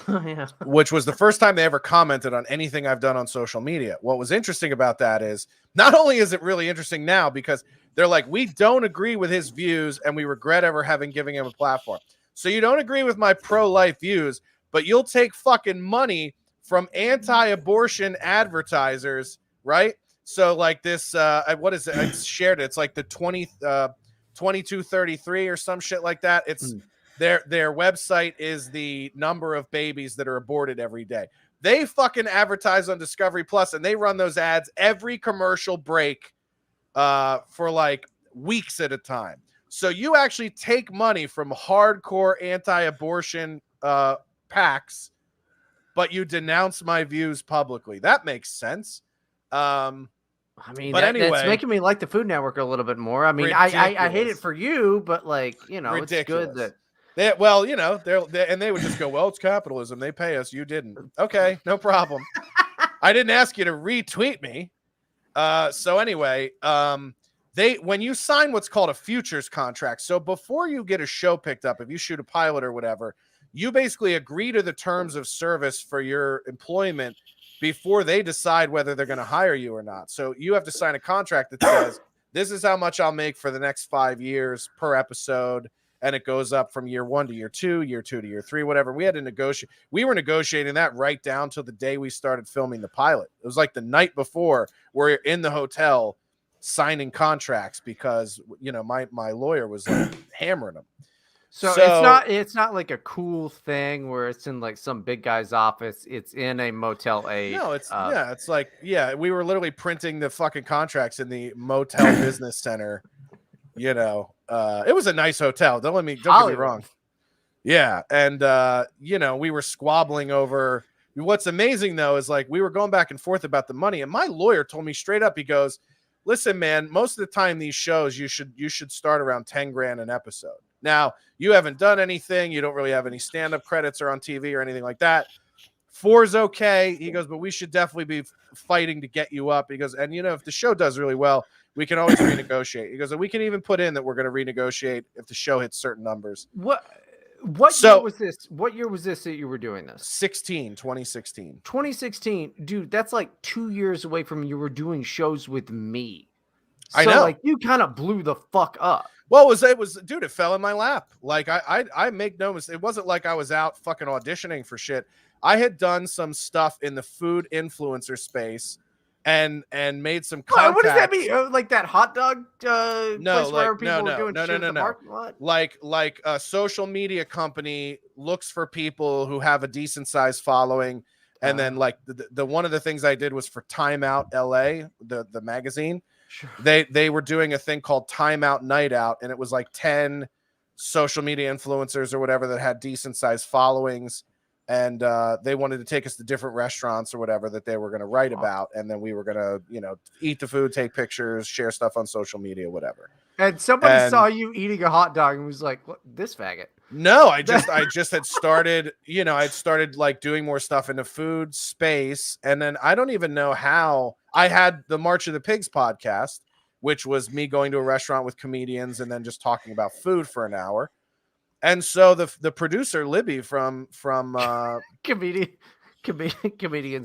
Yeah. Which was the first time they ever commented on anything I've done on social media. What was interesting about that is not only is it really interesting now because they're like, we don't agree with his views and we regret ever having given him a platform. So you don't agree with my pro-life views, but you'll take fucking money from anti-abortion advertisers, right? So like this, what is it? I shared it. It's like the 2233 or some shit like that. It's their website is the number of babies that are aborted every day. They fucking advertise on Discovery Plus and they run those ads every commercial break for like weeks at a time. So you actually take money from hardcore anti-abortion PACs, but you denounce my views publicly. That makes sense. I mean, but anyway, that's making me like the Food Network a little bit more. I mean, I hate it for you, but like, ridiculous. It's good that. They would just go, well, it's capitalism. They pay us. You didn't. Okay, no problem. I didn't ask you to retweet me. So anyway, when you sign what's called a futures contract, so before you get a show picked up, if you shoot a pilot or whatever, you basically agree to the terms of service for your employment before they decide whether they're going to hire you or not. So you have to sign a contract that says, this is how much I'll make for the next 5 years per episode. And it goes up from year 1 to year 2, year 2 to year 3, whatever. We had to negotiate. We were negotiating that right down till the day we started filming the pilot. It was like the night before we're in the hotel signing contracts because, my lawyer was like hammering them. So it's not like a cool thing where it's in like some big guy's office. It's in a Motel 8. No, it's like we were literally printing the fucking contracts in the Motel Business Center. It was a nice hotel. Don't get me wrong. Yeah, and we were squabbling over. What's amazing though is like we were going back and forth about the money, and my lawyer told me straight up. He goes, "Listen, man, most of the time these shows you should start around 10 grand an episode. Now you haven't done anything. You don't really have any stand-up credits or on TV or anything like that. 4's okay." He goes, "But we should definitely be fighting to get you up." He goes, "And if the show does really well, we can always renegotiate." He goes, "And we can even put in that we're going to renegotiate if the show hits certain numbers." What year was this? What year was this that you were doing this? 2016. 2016, dude. That's like 2 years away from you were doing shows with me. So, I know. Like you kind of blew the fuck up. Well, it was, dude. It fell in my lap. Like I make no mistake. It wasn't like I was out fucking auditioning for shit. I had done some stuff in the food influencer space, and made some contacts. What does that mean? Like that hot dog no, place where like, people were doing shit in the parking lot? Like a social media company looks for people who have a decent sized following, and then like the one of the things I did was for Time Out LA, the magazine. Sure. They were doing a thing called Time Out Night Out, and it was like 10 social media influencers or whatever that had decent sized followings. And they wanted to take us to different restaurants or whatever that they were going to write about. And then we were going to, eat the food, take pictures, share stuff on social media, whatever. And somebody saw you eating a hot dog and was like, "What, this faggot?" No, I just had started, I'd started like doing more stuff in the food space. And then I don't even know how I had the March of the Pigs podcast, which was me going to a restaurant with comedians and then just talking about food for an hour. And so the producer Libby from comedians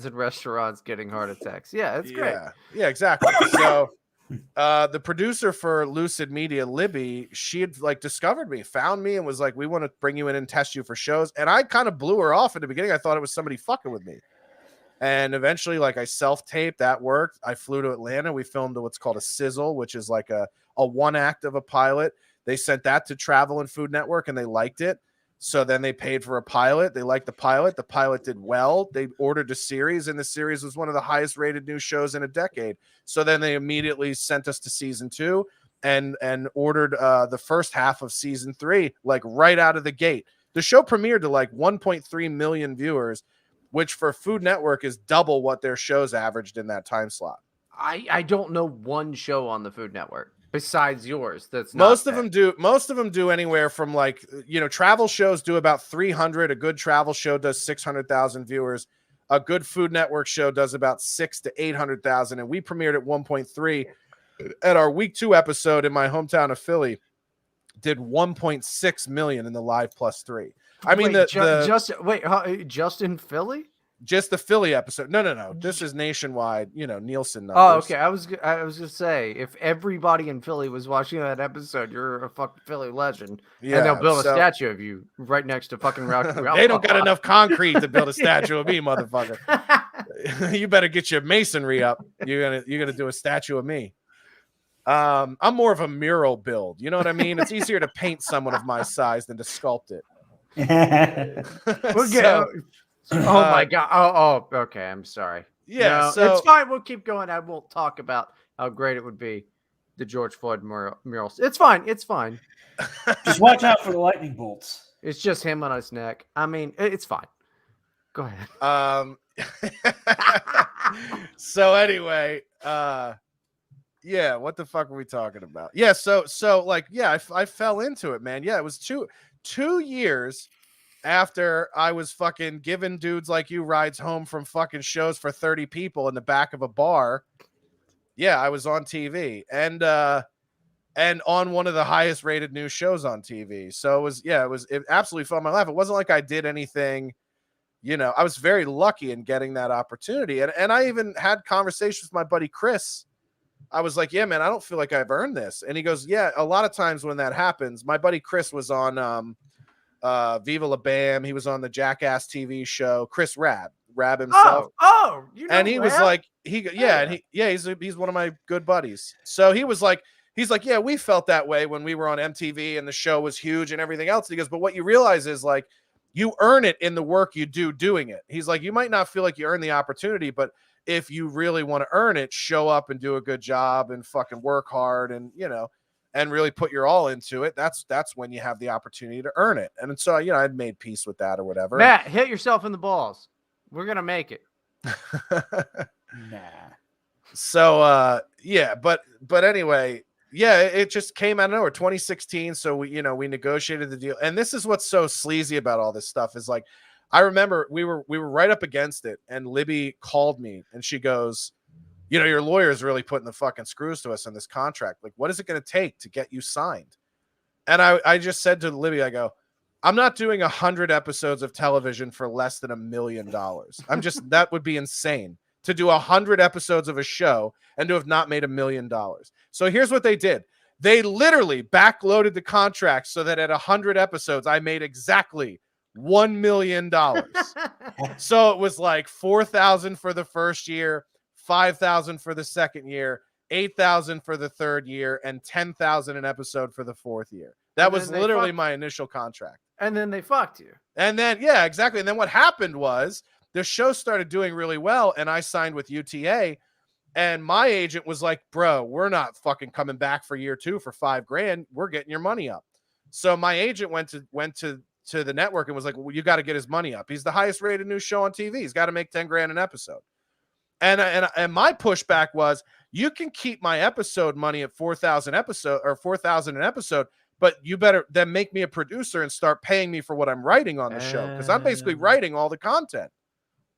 in restaurants getting heart attacks. Yeah, it's great. Yeah, exactly. So the producer for Lucid Media, Libby, she had like discovered me, found me, and was like, "We want to bring you in and test you for shows." And I kind of blew her off in the beginning. I thought it was somebody fucking with me. And eventually, like, I self-taped. That worked. I flew to Atlanta. We filmed what's called a sizzle, which is like a one act of a pilot. They sent that to Travel and Food Network, and they liked it. So then they paid for a pilot. They liked the pilot. The pilot did well. They ordered a series, and the series was one of the highest rated new shows in a decade. So then they immediately sent us to season 2 and ordered the first half of season 3, like right out of the gate. The show premiered to like 1.3 million viewers, which for Food Network is double what their shows averaged in that time slot. I don't know one show on the Food Network besides yours. Most of them do anywhere from like, travel shows do about 300. A good travel show does 600,000 viewers. A good Food Network show does about 600,000 to 800,000. And we premiered at 1.3. At our week 2 episode in my hometown of Philly, did 1.6 million in the live +3. I mean, just in Philly? Just the Philly episode. No. This is nationwide, Nielsen numbers. Oh, okay. I was gonna say, if everybody in Philly was watching that episode, you're a fucking Philly legend. Yeah, and they'll build a statue of you right next to fucking Ralph. They don't got enough concrete to build a statue of me, motherfucker. You better get your masonry up. You're gonna do a statue of me. I'm more of a mural build. You know what I mean? It's easier to paint someone of my size than to sculpt it. Oh my god! Oh, okay. I'm sorry. Yeah, no, so it's fine. We'll keep going. I won't talk about how great it would be, the George Floyd murals. It's fine. It's fine. Just watch out for the lightning bolts. It's just him on his neck. I mean, it's fine. Go ahead. So anyway, yeah. What the fuck were we talking about? Yeah. So like, yeah, I fell into it, man. Yeah, it was two years after I was fucking giving dudes like you rides home from fucking shows for 30 people in the back of a bar. Yeah, I was on TV and on one of the highest rated news shows on TV. So it absolutely fell in my lap. It wasn't like I did anything, I was very lucky in getting that opportunity. And I even had conversations with my buddy Chris. I was like, yeah, man, I don't feel like I've earned this. And he goes, yeah, a lot of times when that happens, my buddy Chris was on Viva La Bam. He was on the Jackass TV show. Chris Rab himself. Oh, and he was like, he's one of my good buddies. So he was like, he's like, yeah, we felt that way when we were on MTV and the show was huge and everything else. And he goes, but what you realize is like, you earn it in the work you do doing it. He's like, you might not feel like you earn the opportunity, but if you really want to earn it, show up and do a good job and fucking work hard and, you know, and really put your all into it. That's when you have the opportunity to earn it. And so, you know, I'd made peace with that or whatever. Matt, hit yourself in the balls. We're going to make it. Nah. So, yeah, but anyway, yeah, it just came out of nowhere, 2016. So we negotiated the deal. And this is what's so sleazy about all this stuff is like, I remember we were right up against it. And Libby called me and she goes, you know, your lawyer is really putting the fucking screws to us in this contract. Like, what is it going to take to get you signed? And I just said to Libby, I go, I'm not doing 100 episodes of television for less than $1 million. That would be insane to do 100 episodes of a show and to have not made $1 million. So here's what they did. They literally backloaded the contract so that at 100 episodes, I made exactly $1 million. So it was like 4,000 for the first year, 5,000 for the second year, 8,000 for the third year, and 10,000 an episode for the fourth year. That was literally my initial contract. And then they fucked you. And then, yeah, exactly. And then what happened was the show started doing really well, and I signed with UTA, and my agent was like, bro, we're not fucking coming back for year 2 for $5,000. We're getting your money up. So my agent went to the network and was like, well, you got to get his money up. He's the highest rated new show on TV. He's got to make $10,000 an episode. And my pushback was, you can keep my episode money at 4,000 an episode, but you better then make me a producer and start paying me for what I'm writing on the show. Cause I'm basically writing all the content.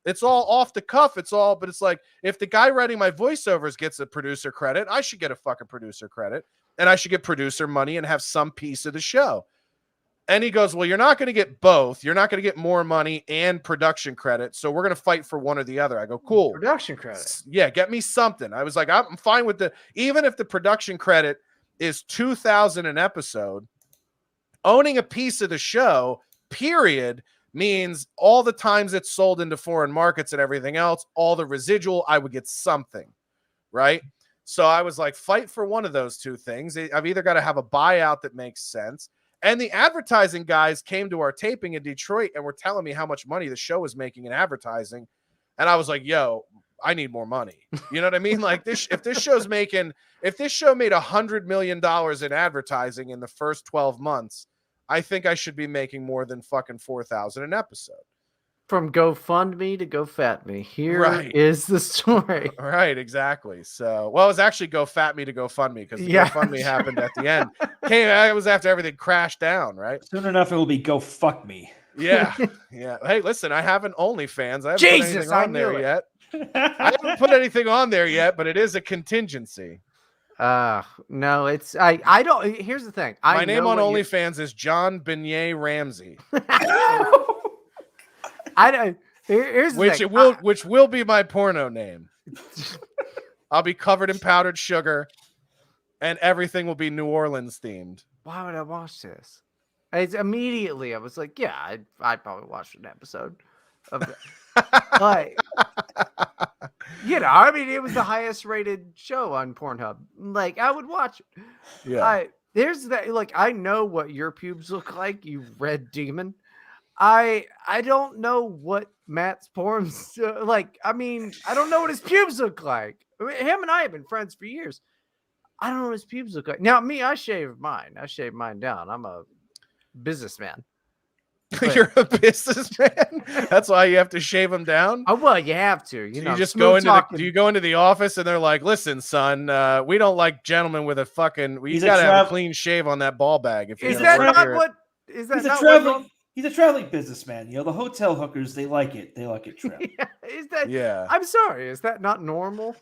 It's all off the cuff. But it's like, if the guy writing my voiceovers gets a producer credit, I should get a fucking producer credit and I should get producer money and have some piece of the show. And he goes, well, you're not going to get both. You're not going to get more money and production credit. So we're going to fight for one or the other. I go, cool. Production credit. Yeah, get me something. I was like, I'm fine with even if the production credit is $2,000 an episode, owning a piece of the show, period, means all the times it's sold into foreign markets and everything else, all the residual, I would get something, right? So I was like, fight for one of those two things. I've either got to have a buyout that makes sense. And the advertising guys came to our taping in Detroit and were telling me how much money the show was making in advertising. And I was like, yo, I need more money. You know what I mean? Like if this show made $100 million in advertising in the first 12 months, I think I should be making more than fucking 4,000 an episode. From GoFundMe to GoFatMe. Here is the story. Right, exactly. So, well, it was actually GoFatMe to GoFundMe because the GoFundMe happened at the end. It was after everything crashed down, right? Soon enough, it will be Go Fuck Me. Yeah, yeah. Hey, listen, I have an OnlyFans. I haven't put anything on there yet. I haven't put anything on there yet, but it is a contingency. No, it's I don't. Here's the thing. My name on OnlyFans is John Beignet Ramsey. I don't. Here's the thing. Which will be my porno name. I'll be covered in powdered sugar, and everything will be New Orleans themed. Why would I watch this? Immediately, I was like, yeah, I'd probably watch an episode of it. Like, you know, I mean, it was the highest rated show on Pornhub. Like, I would watch it. Yeah. There's that. Like, I know what your pubes look like, you red demon. I don't know what Matt's porns like. I mean, I don't know what his pubes look like. I mean, him and I have been friends for years. I don't know what his pubes look like. Now, me, I shave mine. I shave mine down. I'm a businessman. You're a businessman? That's why you have to shave them down? Oh, well, you have to. You know, you just go into do you go into the office and they're like, listen, son, we don't like gentlemen with a fucking you gotta have a clean shave on that ball bag. If is that not what is that not what he's a traveling businessman. You know, the hotel hookers, they like it. They like it traveling. Is that yeah. I'm sorry, is that not normal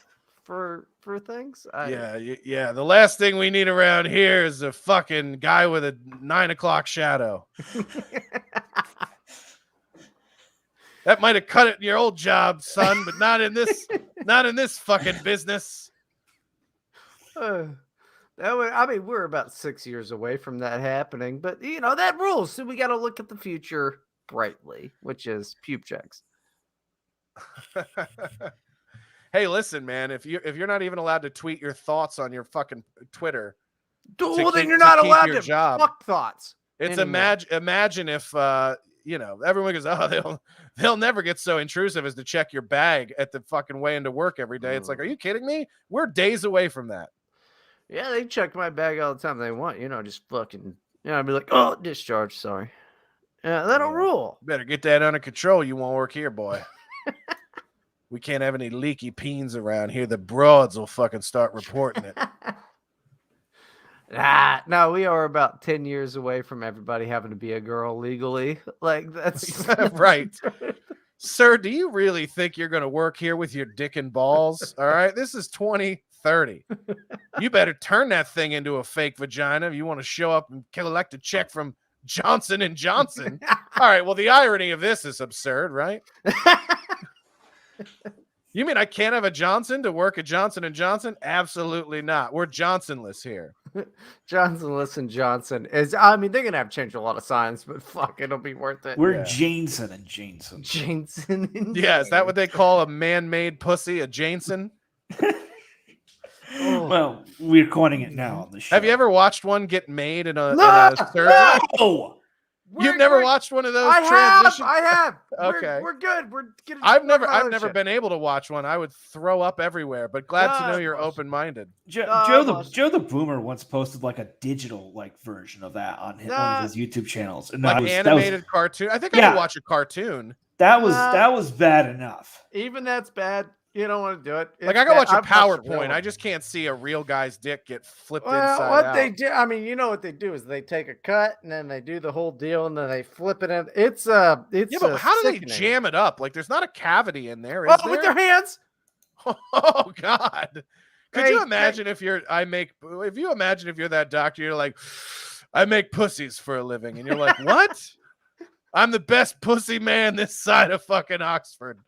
for things? Yeah. The last thing we need around here is a fucking guy with a 9 o'clock shadow. That might have cut it in your old job, son, but not in this fucking business. We're about 6 years away from that happening, but you know that rules. So we got to look at the future brightly, which is pube checks. Hey, listen, man. If you're not even allowed to tweet your thoughts on your fucking Twitter, Well, then keep- you're to not keep allowed your to job. fuck thoughts. It's anymore. imagine if everyone goes, oh, they'll never get so intrusive as to check your bag at the fucking way into work every day. It's like, are you kidding me? We're days away from that. Yeah, they check my bag all the time they want. Just fucking. I'd be like, oh, discharge. Sorry. Yeah, that'll rule. Better get that under control. You won't work here, boy. We can't have any leaky peens around here. The broads will fucking start reporting it. No, we are about 10 years away from everybody having to be a girl legally. Like, that's right. Sir, do you really think you're going to work here with your dick and balls? All right. This is 2030. You better turn that thing into a fake vagina if you want to show up and collect a check from Johnson and Johnson. All right. Well, the irony of this is absurd, right? You mean I can't have a Johnson to work at Johnson and Johnson? Absolutely not. We're Johnsonless here. Johnsonless and Johnson is. I mean, they're gonna have to change a lot of signs, but fuck, it'll be worth it. We're Jameson and Jameson. Jameson. And Yeah, is that what they call a man-made pussy? A Jameson? Well, we're coining it now on the show. Have you ever watched one get made in a surgery? No! You've never watched one of those I transitions? have. Okay. We're good. We're getting. I've never been able to watch one. I would throw up everywhere, but glad to know you're Gosh. open-minded. Joe the Boomer once posted like a digital version of that on one of his YouTube channels. And Like animated cartoon. I think I could watch a cartoon. That was bad enough. Even that's bad. You don't want to do it. Like I can watch a PowerPoint. I just can't see a real guy's dick get flipped inside what out. they do, I mean, what they do is they take a cut and then they do the whole deal and then they flip it in. It's yeah, but how do they sickening. jam it up? Like there's not a cavity in there, is there? With their hands. Oh God. Could Hey, you imagine if you're that doctor, you're like, I make pussies for a living, and you're like, what? I'm the best pussy man this side of fucking Oxford.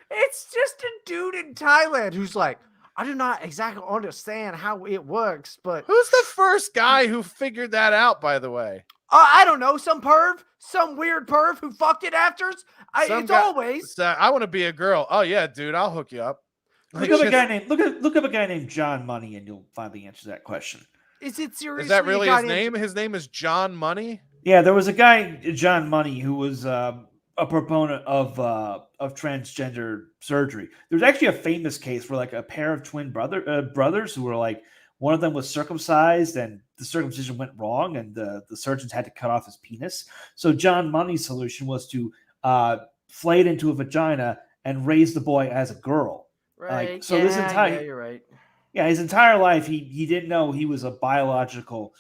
It's just a dude in Thailand who's like, I do not exactly understand how it works, but Who's the first guy who figured that out, by the way? I don't know, some weird perv who fucked it after. Always. I want to be a girl. Oh yeah, dude, I'll hook you up. Look up a guy named John Money, and you'll find the answer to that question. Is it seriously? Is that really his name? His name is John Money. Yeah, there was a guy, John Money, who was a proponent of transgender surgery. There's actually a famous case where like a pair of twin brothers who were like, one of them was circumcised and the circumcision went wrong and the surgeons had to cut off his penis. So John Money's solution was to flay it into a vagina and raise the boy as a girl. Right. This entire you're right. Yeah, his entire life he didn't know he was a biological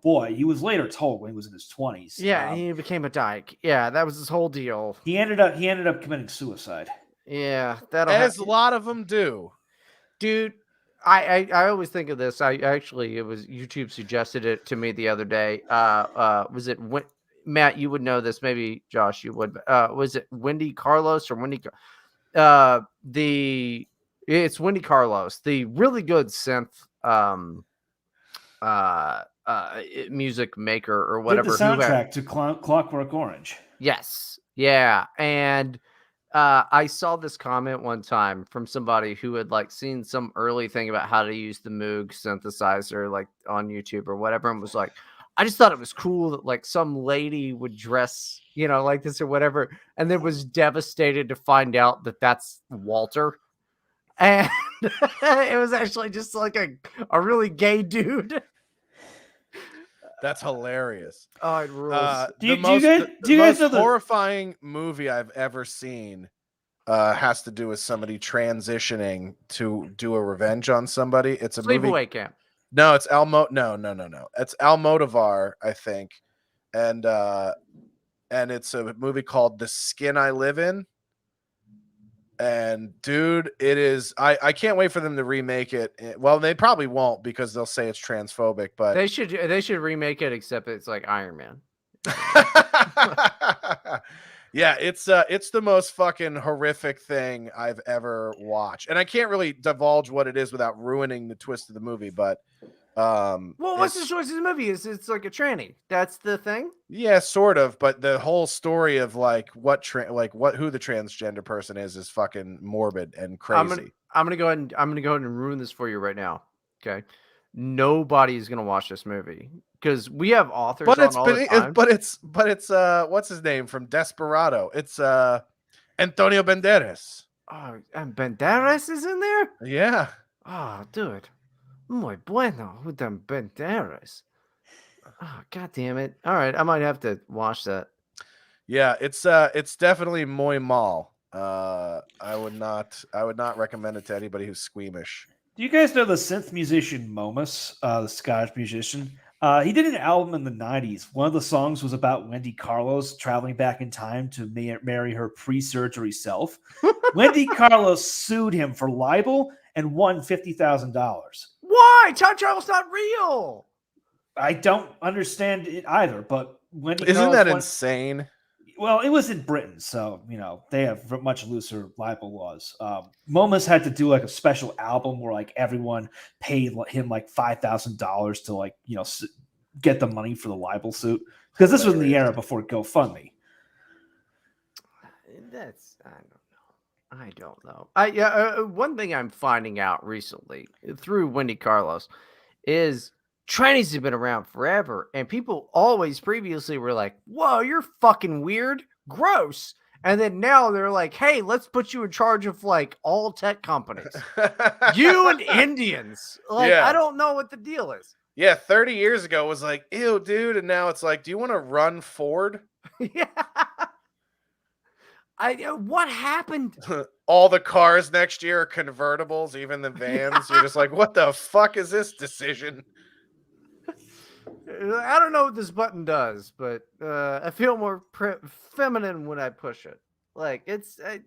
boy. He was later told when he was in his 20s. Yeah, he became a dyke. Yeah, that was his whole deal. He ended up committing suicide. Yeah, as a lot of them do. Dude, I always think of this. It was YouTube suggested it to me the other day. Was it Matt? You would know this. Maybe Josh, you would. Was it Wendy Carlos or Wendy? It's Wendy Carlos, the really good synth music maker or whatever. Did the soundtrack to Clockwork Orange. Yes. Yeah. And I saw this comment one time from somebody who had seen some early thing about how to use the Moog synthesizer on YouTube or whatever, and was like, I just thought it was cool that some lady would dress, like this or whatever, and then was devastated to find out that that's Walter. And it was actually just a really gay dude. That's hilarious. Oh, it rules. Do you guys know the horrifying movie I've ever seen has to do with somebody transitioning to do a revenge on somebody. It's a movie. Sleepaway Camp. No, it's No. It's Almodovar, I think, and it's a movie called The Skin I Live In. And dude, it is. I can't wait for them to remake it. Well, they probably won't because they'll say it's transphobic. But they should remake it, except it's like Iron Man. Yeah, it's the most fucking horrific thing I've ever watched, and I can't really divulge what it is without ruining the twist of the movie. But what's the choice of the movie? It's like a tranny. That's the thing. Yeah, sort of. But the whole story of who the transgender person is fucking morbid and crazy. I'm gonna go ahead and ruin this for you right now. Okay. nobody's gonna watch this movie because we have authors But on it's all the time. but it's what's his name from Desperado? It's Antonio Banderas. Oh, and Banderas is in there. Yeah. Oh, dude, muy bueno with them Banderas. Oh, god damn it! All right, I might have to watch that. Yeah, it's definitely muy mal. I would not recommend it to anybody who's squeamish. Do you guys know the synth musician Momus, the Scottish musician? He did an album in the 90s. One of the songs was about Wendy Carlos traveling back in time to marry her pre-surgery self. Wendy Carlos sued him for libel and won $50,000. Why? Time travel's not real. I don't understand it either, but Wendy Isn't Carlos that won. insane? Well, it was in Britain, so they have much looser libel laws. Momus had to do like a special album where like everyone paid him like $5,000 to get the money for the libel suit, because this was in the era before GoFundMe. That's I don't know. One thing I'm finding out recently through Wendy Carlos is trannies have been around forever, and people always previously were like, whoa, you're fucking weird, gross. And then now they're like, hey, let's put you in charge of like all tech companies. You and Indians. Like, Yeah. I don't know what the deal is. Yeah, 30 years ago it was like, ew, dude, and now it's like, do you want to run Ford? Yeah. What happened? All the cars next year are convertibles, even the vans. You're just like, what the fuck is this decision? I don't know what this button does, but I feel more feminine when I push it. Like it's, like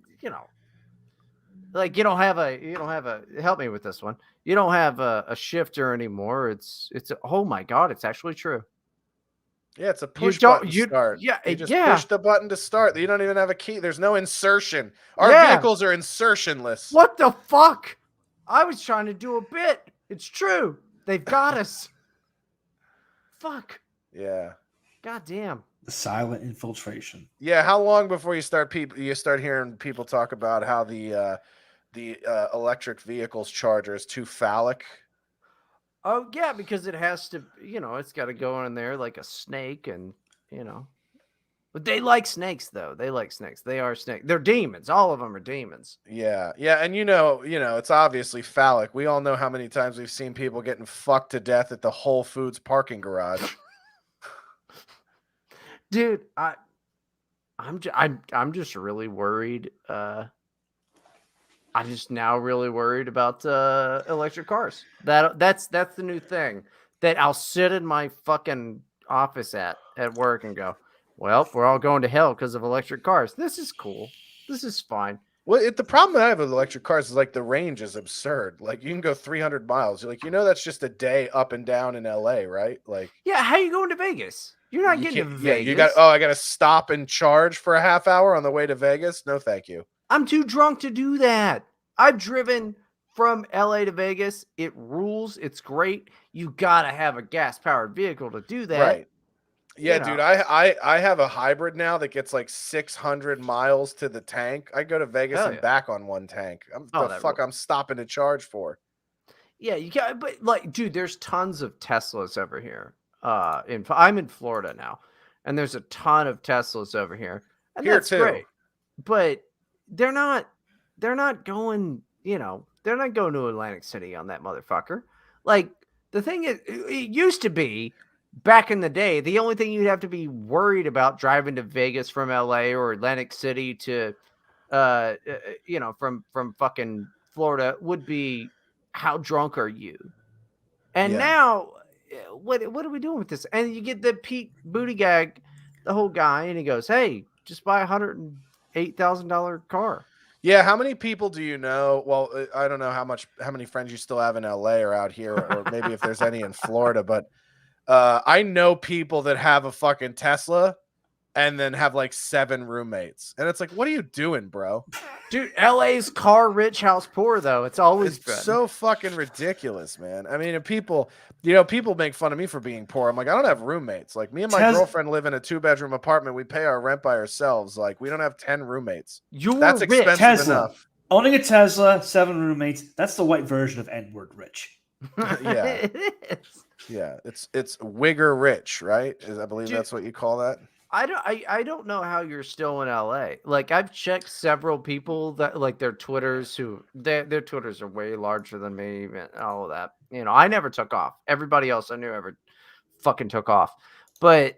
you don't have a. Help me with this one. You don't have a shifter anymore. It's oh my god, it's actually true. Yeah, it's a push button start. Yeah, you just push the button to start. You don't even have a key. There's no insertion. Our vehicles are insertionless. What the fuck? I was trying to do a bit. It's true. They've got us. Fuck. Yeah. God damn. The silent infiltration. Yeah. How long before you start hearing people talk about how the electric vehicles charger is too phallic? Oh yeah, because it has to. It's got to go in there like a snake, and But they like snakes, though. They like snakes. They are snakes. They're demons. All of them are demons. Yeah. Yeah. And it's obviously phallic. We all know how many times we've seen people getting fucked to death at the Whole Foods parking garage. Dude, I'm just really worried. I'm just now really worried about electric cars. That's the new thing that I'll sit in my fucking office at work and go, well, we're all going to hell because of electric cars. This is cool. This is fine. Well, the problem that I have with electric cars is like the range is absurd. Like you can go 300 miles. You're like, that's just a day up and down in LA, right? Like, yeah. How are you going to Vegas? You're not getting to Vegas. Yeah, I got to stop and charge for a half hour on the way to Vegas. No, thank you. I'm too drunk to do that. I've driven from LA to Vegas. It rules. It's great. You got to have a gas powered vehicle to do that. Right. Yeah, dude, I have a hybrid now that gets like 600 miles to the tank. I go to Vegas and back on one tank. I'm stopping to charge for? Yeah, you got, but like, dude, there's tons of Teslas over here. I'm in Florida now, and there's a ton of Teslas over here, and that's great. But they're not going. They're not going to Atlantic City on that motherfucker. Like the thing is, it used to be. Back in the day, the only thing you'd have to be worried about driving to Vegas from LA or Atlantic City to, from fucking Florida would be how drunk are you? And now, what are we doing with this? And you get the Pete Buttigieg, the whole guy, and he goes, "Hey, just buy $108,000 car." Yeah, how many people do you know? Well, I don't know how many friends you still have in LA or out here, or maybe if there's any in Florida, but. I know people that have a fucking Tesla and then have like 7 roommates. And it's like, what are you doing, bro? Dude, LA's car rich, house poor, though. It's always been. So fucking ridiculous, man. I mean, people make fun of me for being poor. I'm like, I don't have roommates. Like, me and my girlfriend live in a 2-bedroom apartment. We pay our rent by ourselves. Like, we don't have 10 roommates. That's expensive enough. Owning a Tesla, 7 roommates, that's the white version of N-word rich. Yeah. It is. Yeah, it's wigger rich, right? I believe Dude, that's what you call that. I don't know how you're still in LA. Like I've checked several people that like their Twitters their Twitters are way larger than me and all of that. I never took off. Everybody else I knew ever fucking took off. But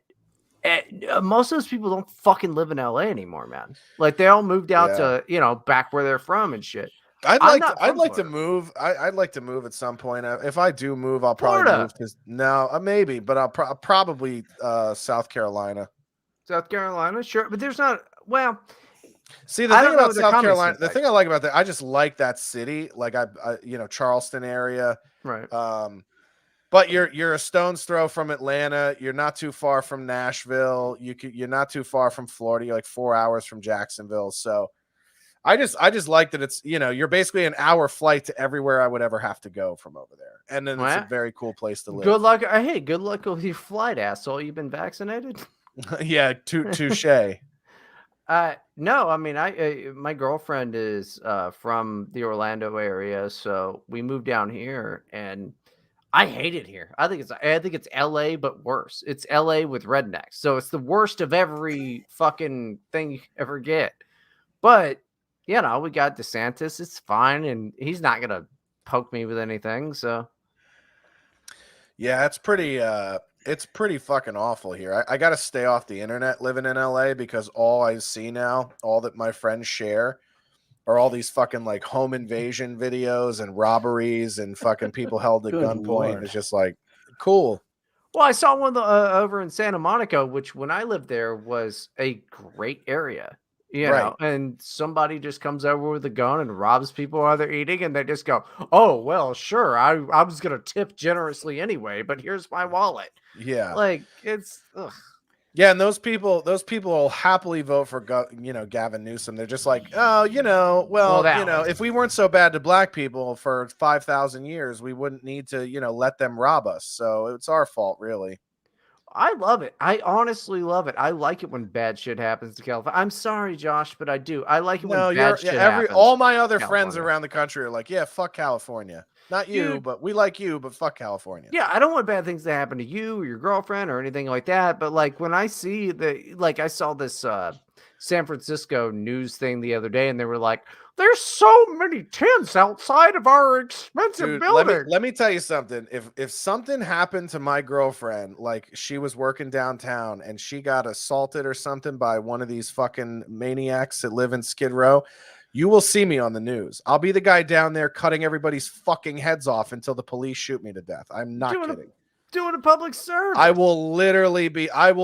most of those people don't fucking live in LA anymore, man. Like they all moved out Yeah. to, back where they're from and shit. I'd I'm like to not I'd from like to Florida. move. I'd like to move at some point. If I do move, I'll probably Florida. move to no, maybe, but I'll probably South Carolina. South Carolina, sure. But there's not See, the I thing don't know about what the South comedy Carolina, scene's the like. thing I like about that, I just like that city. Like Charleston area. Right. But you're a stone's throw from Atlanta. You're not too far from Nashville. You're not too far from Florida. You're like 4 hours from Jacksonville. So I just like that it's you're basically an hour flight to everywhere I would ever have to go from over there, and then it's a Well, very cool place to live. good luck. Hey, good luck with your flight, asshole. You've been vaccinated? Yeah, touche. No, I mean, my girlfriend is from the Orlando area, so we moved down here, and I hate it here. I think it's LA, but worse. It's LA with rednecks, so it's the worst of every fucking thing you ever get. But we got DeSantis. It's fine, and he's not gonna poke me with anything. So Yeah, it's pretty fucking awful here. I got to stay off the internet living in LA because all I see now, all that my friends share, are all these fucking like home invasion videos and robberies and fucking people held at Good gunpoint. Lord. It's just like cool. well, I saw one over in Santa Monica, which when I lived there was a great area. Right. And somebody just comes over with a gun and robs people while they're eating, and they just go, "Oh, well, sure, I was gonna tip generously anyway, but here's my wallet." Yeah. Like it's ugh. Yeah, and those people will happily vote for Gavin Newsom. They're just like, oh, if we weren't so bad to black people for 5,000 years, we wouldn't need to, let them rob us. So it's our fault, really. I love it. I honestly love it. I like it when bad shit happens to California. I'm sorry, Josh, but I do. I like it when bad shit happens. All my other friends California. around the country are like, yeah, fuck California. Not you, but we like you, but fuck California. Yeah, I don't want bad things to happen to you or your girlfriend or anything like that. But like when I see I saw this San Francisco news thing the other day, and they were like, "There's so many tents outside of our expensive building." Let me tell you something. If something happened to my girlfriend, like she was working downtown and she got assaulted or something by one of these fucking maniacs that live in Skid Row, you will see me on the news. I'll be the guy down there cutting everybody's fucking heads off until the police shoot me to death. I'm not kidding. Doing a public service. I will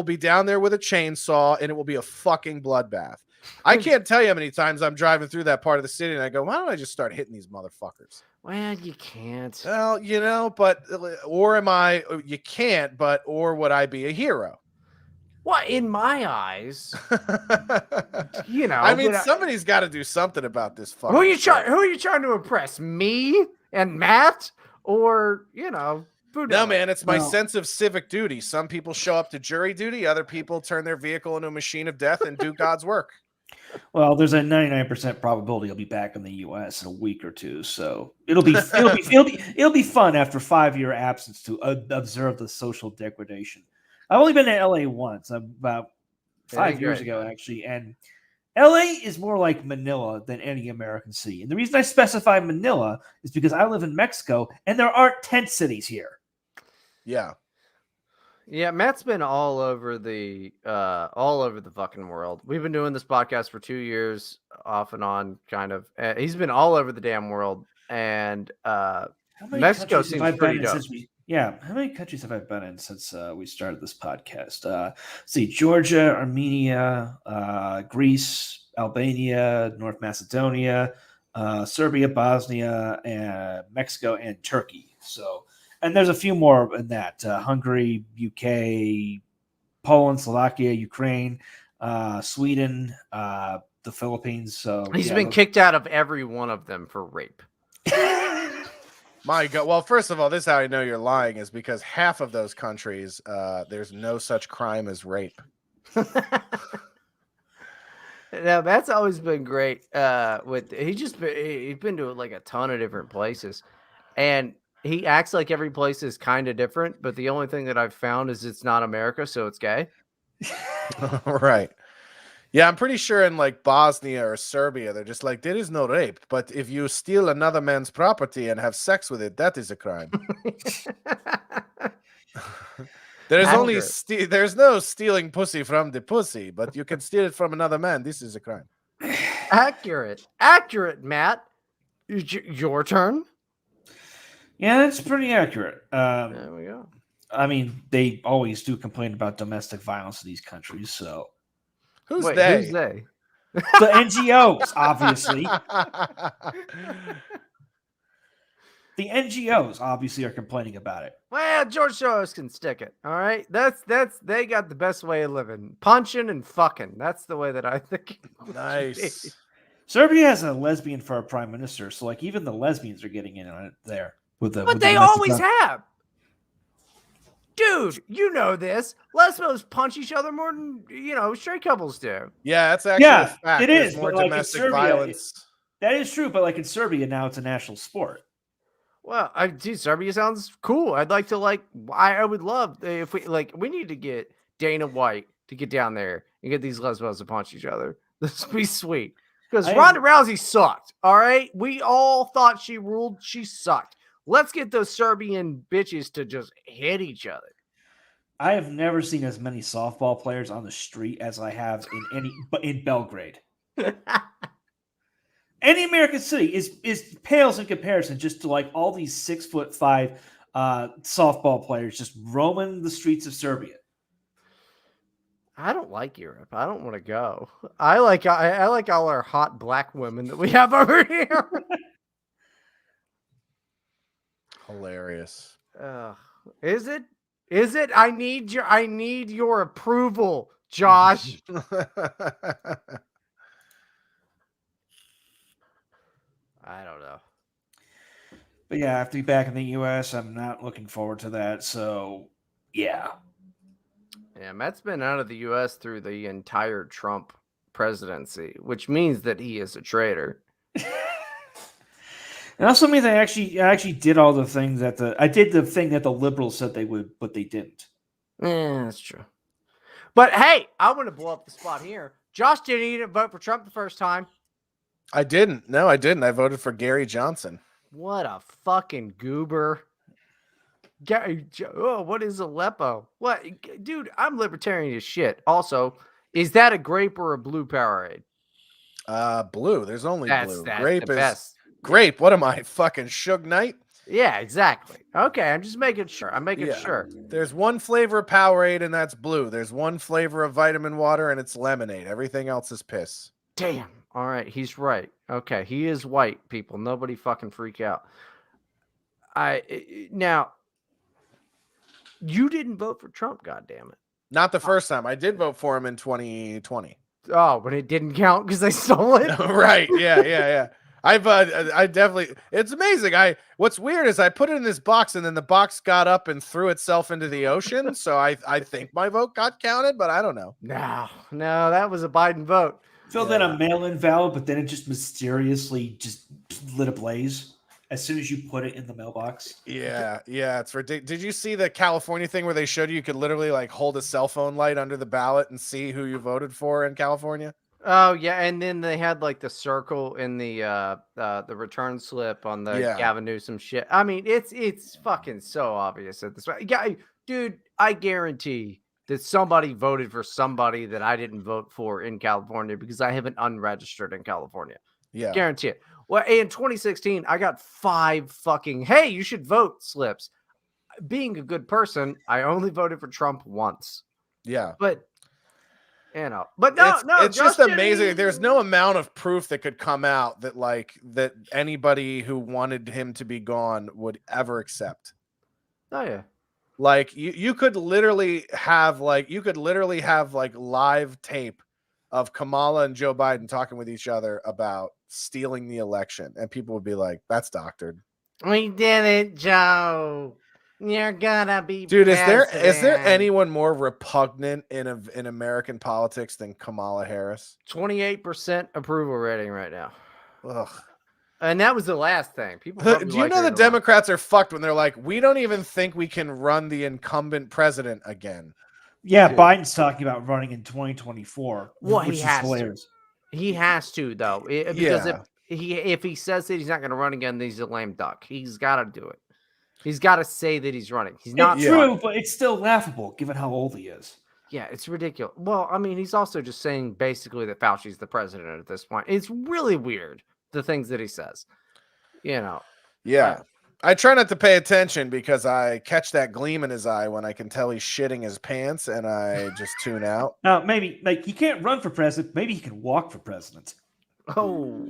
be down there with a chainsaw and it will be a fucking bloodbath. I can't tell you how many times I'm driving through that part of the city and I go, why don't I just start hitting these motherfuckers? Well, you can't. Well, you can't, but would I be a hero? Well, in my eyes, I mean, somebody's got to do something about this. Who are you trying to impress? Me and Matt, or No, man, it's my sense of civic duty. Some people show up to jury duty. Other people turn their vehicle into a machine of death and do God's work. Well, there's a 99% probability he'll be back in the U.S. in a week or two, so it'll be fun after 5-year absence to observe the social degradation. I've only been to L.A. once, about 5 years ago, actually, and L.A. is more like Manila than any American city. And the reason I specify Manila is because I live in Mexico, and there aren't tent cities here. Yeah. Yeah, Matt's been all over the fucking world. We've been doing this podcast for 2 years, off and on, kind of. He's been all over the damn world, and Mexico seems pretty dope. How many countries have I been in since we started this podcast? See, Georgia, Armenia, Greece, Albania, North Macedonia, Serbia, Bosnia, Mexico, and Turkey. So. And there's a few more in that. Hungary, UK, Poland, Slovakia, Ukraine, Sweden, the Philippines. So he's been kicked out of every one of them for rape. My God. Well, first of all, this is how I know you're lying is because half of those countries, there's no such crime as rape. Now, that's always been great. He's been to like a ton of different places. And he acts like every place is kind of different, but the only thing that I've found is it's not America, so it's gay. Right. Yeah, I'm pretty sure in like Bosnia or Serbia, they're just like, there is no rape, but if you steal another man's property and have sex with it, that is a crime. There's no stealing pussy from the pussy, but you can steal it from another man. This is a crime. Accurate, Matt. Your turn. Yeah, that's pretty accurate. There we go. I mean, they always do complain about domestic violence in these countries. So Who's Wait, they? Who's they? the NGOs, obviously. The NGOs obviously are complaining about it. Well, George Soros can stick it. All right, that's they got the best way of living, punching and fucking. That's the way that I think. Nice. Serbia has a lesbian for a prime minister, so like even the lesbians are getting in on it there. But they always have. Dude, you know this. Lesbos punch each other more than straight couples do. Yeah, that's actually a fact. It There's is more like domestic Serbia, violence. That is true, but like in Serbia now, it's a national sport. Well, Serbia sounds cool. I'd like to I would love if we need to get Dana White to get down there and get these lesbos to punch each other. This would be sweet. Because Ronda Rousey sucked. All right. We all thought she ruled. She sucked. Let's get those Serbian bitches to just hit each other. I have never seen as many softball players on the street as I have in Belgrade. Any American city is pales in comparison just to like all these 6'5" softball players just roaming the streets of Serbia. I don't like Europe. I don't want to go. I like all our hot black women that we have over here. Hilarious. Is it? Is it? I need your approval, Josh. I don't know. But yeah, I have to be back in the U.S. I'm not looking forward to that. So, yeah. Yeah, Matt's been out of the U.S. through the entire Trump presidency, which means that he is a traitor. It also means I actually did all the things I did the thing that the liberals said they would, but they didn't. Yeah, that's true. But hey, I want to blow up the spot here. Josh didn't vote for Trump the first time. I didn't. No, I didn't. I voted for Gary Johnson. What a fucking goober. What is Aleppo? What, dude? I'm libertarian as shit. Also, is that a grape or a blue Powerade? Blue. There's only blue. That's Grape the is best. grape. What am I, fucking Suge Knight? Yeah, exactly. Okay, I'm just making sure. I'm making sure. There's one flavor of Powerade, and that's blue. There's one flavor of vitamin water, and it's lemonade. Everything else is piss. Damn. All right, he's right. Okay, he is white, people. Nobody fucking freak out. Now, you didn't vote for Trump, goddammit. Not the first time. I did vote for him in 2020. Oh, but it didn't count because they stole it? Right. Yeah. I definitely, it's amazing. What's weird is I put it in this box and then the box got up and threw itself into the ocean. So I think my vote got counted, but I don't know. No, that was a Biden vote. Filled in a mail-in ballot, but then it just mysteriously just lit ablaze as soon as you put it in the mailbox. Yeah, it's ridiculous. Did you see the California thing where they showed you could literally like hold a cell phone light under the ballot and see who you voted for in California? Oh yeah, and then they had like the circle in the return slip on the Gavin Newsom shit. I mean, it's fucking so obvious at this point. Yeah, dude, I guarantee that somebody voted for somebody that I didn't vote for in California because I haven't unregistered in California. Yeah, guarantee it. Well, in 2016, I got 5 fucking hey, you should vote slips. Being a good person, I only voted for Trump once. Yeah, but. But it's just amazing. There's no amount of proof that could come out that anybody who wanted him to be gone would ever accept. Oh yeah. Like you could literally have live tape of Kamala and Joe Biden talking with each other about stealing the election, and people would be like, "That's doctored." We did it, Joe. You're gonna be dude. president. Is there anyone more repugnant in American politics than Kamala Harris? 28% approval rating right now. Ugh. And that was the last thing. People Do you know the Democrats are fucked when they're like, we don't even think we can run the incumbent president again? Yeah, Dude. Biden's talking about running in 2024. Well, which he is has hilarious. to. He has to, though, because if he says that he's not going to run again, then he's a lame duck. He's got to do it. He's got to say that he's running. He's not true, but it's still laughable given how old he is. Yeah, it's ridiculous. Well, I mean, he's also just saying basically that Fauci's the president at this point. It's really weird, the things that he says. You know. Yeah. I try not to pay attention because I catch that gleam in his eye when I can tell he's shitting his pants and I just tune out. Now, maybe he can't run for president. Maybe he can walk for president. Oh.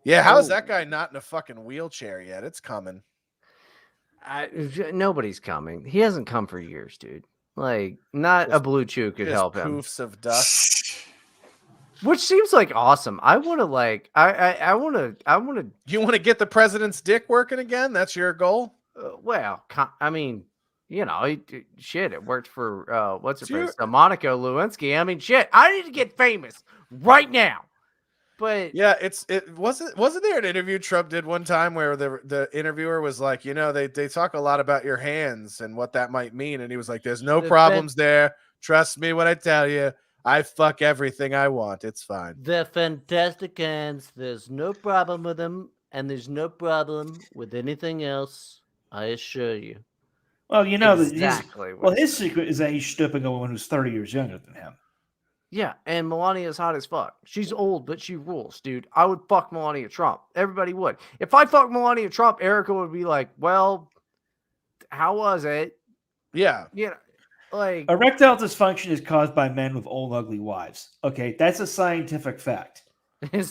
Yeah, how is that guy not in a fucking wheelchair yet? It's coming. Nobody's coming. He hasn't come for years, dude. Like, not a blue chew could help him. Poofs of dust. Which seems like awesome. I want to You want to get the president's dick working again? That's your goal? Well, I mean, you know, shit, it worked for what's her face? Monica Lewinsky. I mean, shit, I need to get famous right now. But yeah, wasn't there an interview Trump did one time where the interviewer was like, you know, they talk a lot about your hands and what that might mean, and he was like, there's no problems there. Trust me when I tell you, I fuck everything I want. It's fine. They're fantastic hands. There's no problem with them, and there's no problem with anything else. I assure you. Well, you know exactly. His secret is that he's stripping a woman who's 30 years younger than him. Yeah, and Melania's hot as fuck. She's old, but she rules, dude. I would fuck Melania Trump. Everybody would. If I fucked Melania Trump, Erica would be like, well, how was it? Yeah. You know, like erectile dysfunction is caused by men with old, ugly wives. Okay, that's a scientific fact. Yeah,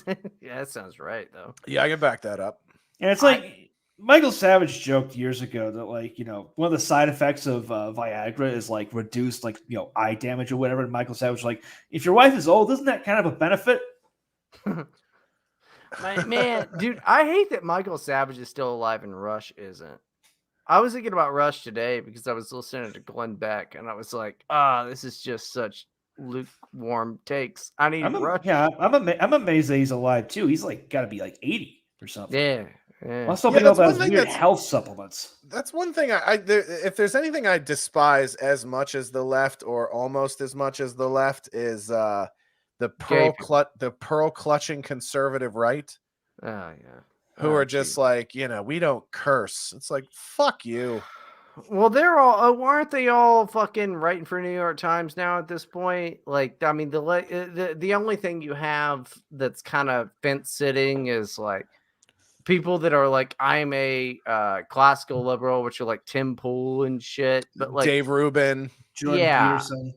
that sounds right, though. Yeah, I can back that up. And it's like Michael Savage joked years ago that, like, you know, one of the side effects of Viagra is like reduced, like, you know, eye damage or whatever. And Michael Savage was like, if your wife is old, isn't that kind of a benefit? Man, dude, I hate that Michael Savage is still alive and Rush isn't. I was thinking about Rush today because I was listening to Glenn Beck and I was like, this is just such lukewarm takes. I need Rush. Yeah, I'm amazed that he's alive too. He's like got to be like 80 or something. Yeah. Let's hope he has weird health supplements. That's one thing if there's anything I despise as much as the left or almost as much as the left is the pearl clutching conservative right. Oh yeah. Who are just like, you know, we don't curse. It's like, fuck you. Well, they're all aren't they all fucking writing for New York Times now at this point? Like, I mean, the only thing you have that's kind of fence sitting is like people that are like, I'm a classical liberal, which are like Tim Pool and shit, but like Dave Rubin, Jordan Peterson.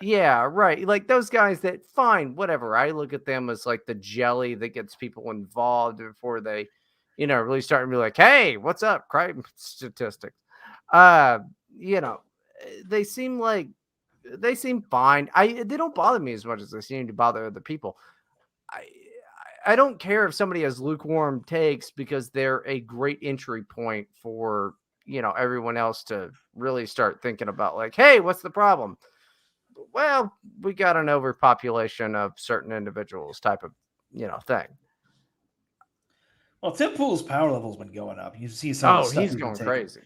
Yeah, right. Like those guys that fine, whatever. I look at them as like the jelly that gets people involved before they, you know, really start to be like, hey, what's up? Crime statistics. You know, they seem fine. They don't bother me as much as they seem to bother other people. I don't care if somebody has lukewarm takes because they're a great entry point for, you know, everyone else to really start thinking about like, hey, what's the problem? Well, we got an overpopulation of certain individuals type of, you know, thing. Well, Tim Pool's power level's been going up. You see some. Oh, he's going crazy.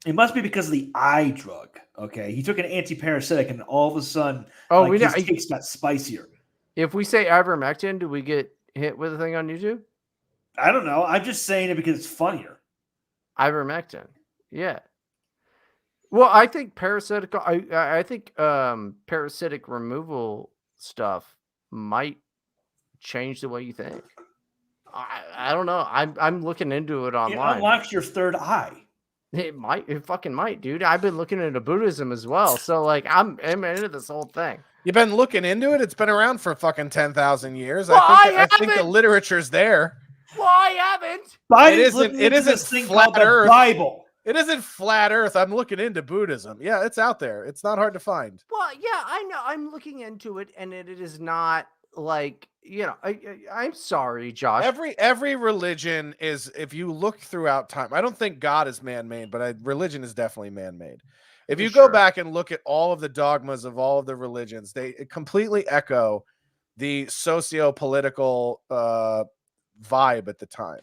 It must be because of the eye drug. Okay, he took an anti-parasitic, and all of a sudden, his takes got spicier. If we say ivermectin, do we get hit with a thing on YouTube? I don't know. I'm just saying it because it's funnier. Ivermectin, yeah. Well, I think parasitic. I think parasitic removal stuff might change the way you think. I don't know. I'm looking into it online. It unlocks your third eye. It might. It fucking might, dude. I've been looking into Buddhism as well. So like, I'm into this whole thing. You've been looking into it. It's been around for fucking 10,000 years. Well, I think the literature's there. Well, I haven't. It isn't flat Earth. Bible. It isn't flat Earth. I'm looking into Buddhism. Yeah, it's out there. It's not hard to find. Well, yeah, I know. I'm looking into it, and it is not like, you know. I'm sorry, Josh. Every religion is, if you look throughout time, I don't think God is man-made, but religion is definitely man-made. If you go back and look at all of the dogmas of all of the religions, they completely echo the socio-political vibe at the time.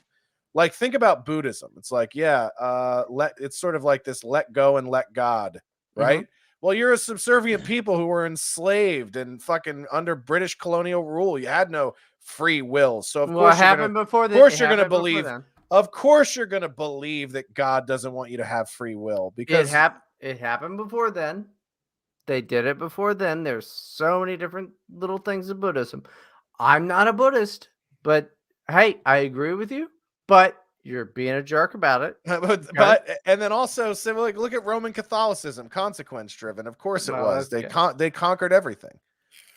Like, think about Buddhism. It's like, it's sort of like this let go and let God, right? Well, you're a subservient people who were enslaved and fucking under British colonial rule. You had no free will. So of course you're going to believe. Of course you're going to believe that God doesn't want you to have free will, because it happened before then. They did it before then. There's so many different little things in Buddhism. I'm not a Buddhist, but hey, I agree with you, but you're being a jerk about it. But and then also similar, look at Roman Catholicism, consequence driven. Of course it was. They conquered everything.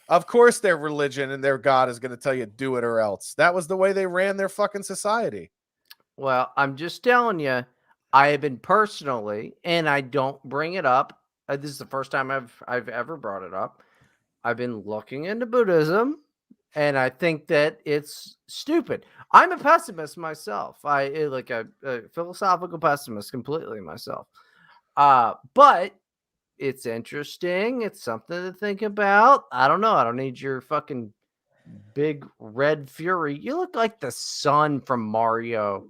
Of course their religion and their God is going to tell you do it or else. That was the way they ran their fucking society. Well, I'm just telling you, I have been personally, and I don't bring it up. This is the first time I've ever brought it up. I've been looking into Buddhism, and I think that it's stupid. I'm a pessimist myself. Like a philosophical pessimist completely myself. But it's interesting. It's something to think about. I don't know. I don't need your fucking big red fury. You look like the sun from Mario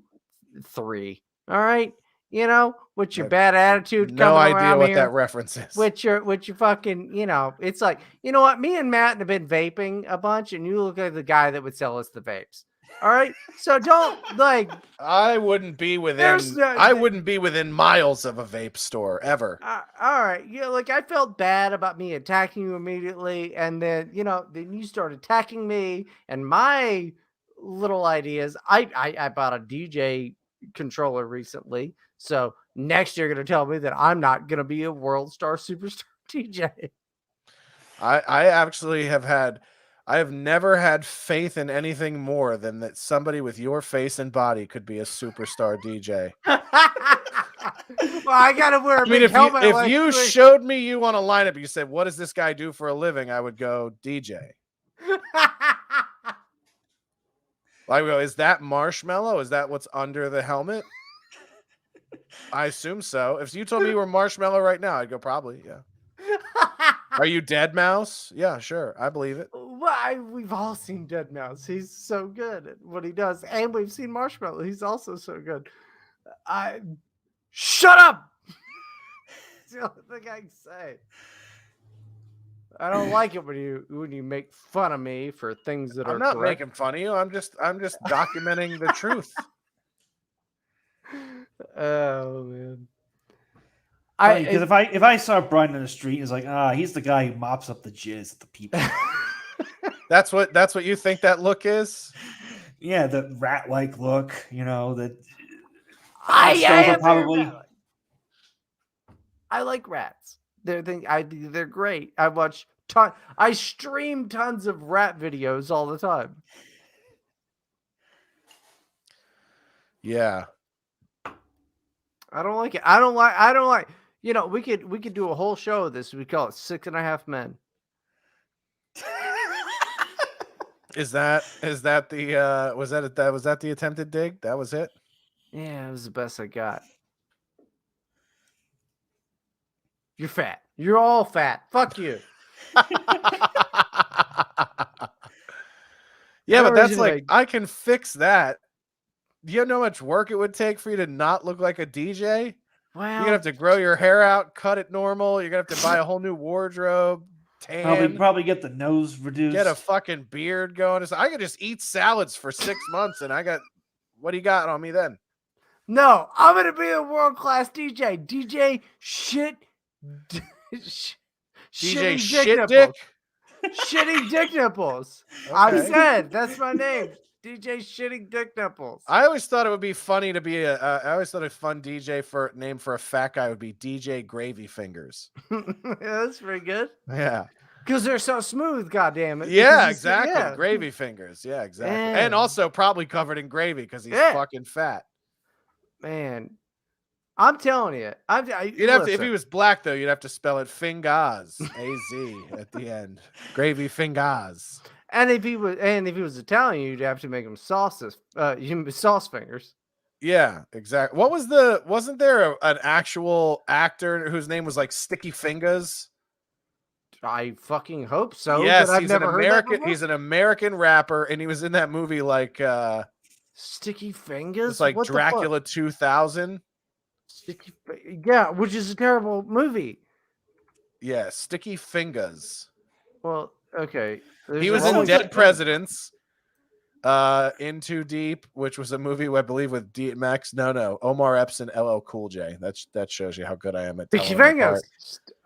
3. All right. You know, with your bad attitude. No idea what that reference is. With your fucking, you know, it's like, you know what? Me and Matt have been vaping a bunch, and you look like the guy that would sell us the vapes. All right. So don't like. I wouldn't be within miles of a vape store ever. All right. Yeah. Like, I felt bad about me attacking you immediately. And then, you know, then you start attacking me and my little ideas. I bought a DJ controller recently. So next you're going to tell me that I'm not going to be a world star superstar DJ. I actually I have never had faith in anything more than that somebody with your face and body could be a superstar DJ. Well, I got to wear a big helmet. If you showed me you on a lineup, you said, what does this guy do for a living? I would go DJ. I go, is that Marshmallow? Is that what's under the helmet? I assume so. If you told me you were Marshmallow right now, I'd go probably, yeah. Are you Dead Mouse? Yeah, sure. I believe it. Well, we've all seen Dead Mouse. He's so good at what he does. And we've seen Marshmallow. He's also so good. Shut up! That's the only thing I can say. I don't like it when you make fun of me for things that I'm not making fun of you. I'm just documenting the truth. Oh man. Because if I saw Bryden in the street, it's like, he's the guy who mops up the jizz at the people. That's what you think that look is? Yeah, the rat-like look, you know, that I like rats. They're great. I stream tons of rat videos all the time. Yeah. I don't like it. I don't like. You know, we could do a whole show of this. We call it 6.5 Men. Was that the attempted dig? That was it? Yeah, it was the best I got. You're fat. You're all fat. Fuck you. Yeah, but that's like, I can fix that. Do you know how much work it would take for you to not look like a DJ? Well, you're gonna have to grow your hair out, cut it normal. You're gonna have to buy a whole new wardrobe, tan. Probably get the nose reduced. Get a fucking beard going. I could just eat salads for 6 months, and what do you got on me then? No, I'm gonna be a world-class DJ. DJ shit. DJ shit dick. Shitting dick nipples. Okay. I said that's my name. DJ shitting dick nipples. I always thought it would be funny to be I always thought a fun DJ name for a fat guy would be DJ Gravy Fingers. Yeah, that's pretty good. Yeah. Because they're so smooth, goddamn it. Yeah, exactly. Yeah. Gravy fingers. Yeah, exactly. Man. And also probably covered in gravy because he's fucking fat. Man. I'm telling you. You'd have to, if he was black though, you'd have to spell it Fingaz. A-Z at the end. Gravy Fingaz. And if he was Italian, you'd have to make him sauce fingers. Yeah, exactly. Wasn't there an actual actor whose name was like Sticky Fingers? I fucking hope so. Yes, he's an American rapper, and he was in that movie like Sticky Fingers. It's like What Dracula 2000. Yeah, which is a terrible movie. Yeah, Sticky Fingers. Well, okay. He was in Dead Presidents. In Too Deep, which was a movie I believe with DMX. No, Omar Epps and LL Cool J. That shows you how good I am at Sticky telling them apart.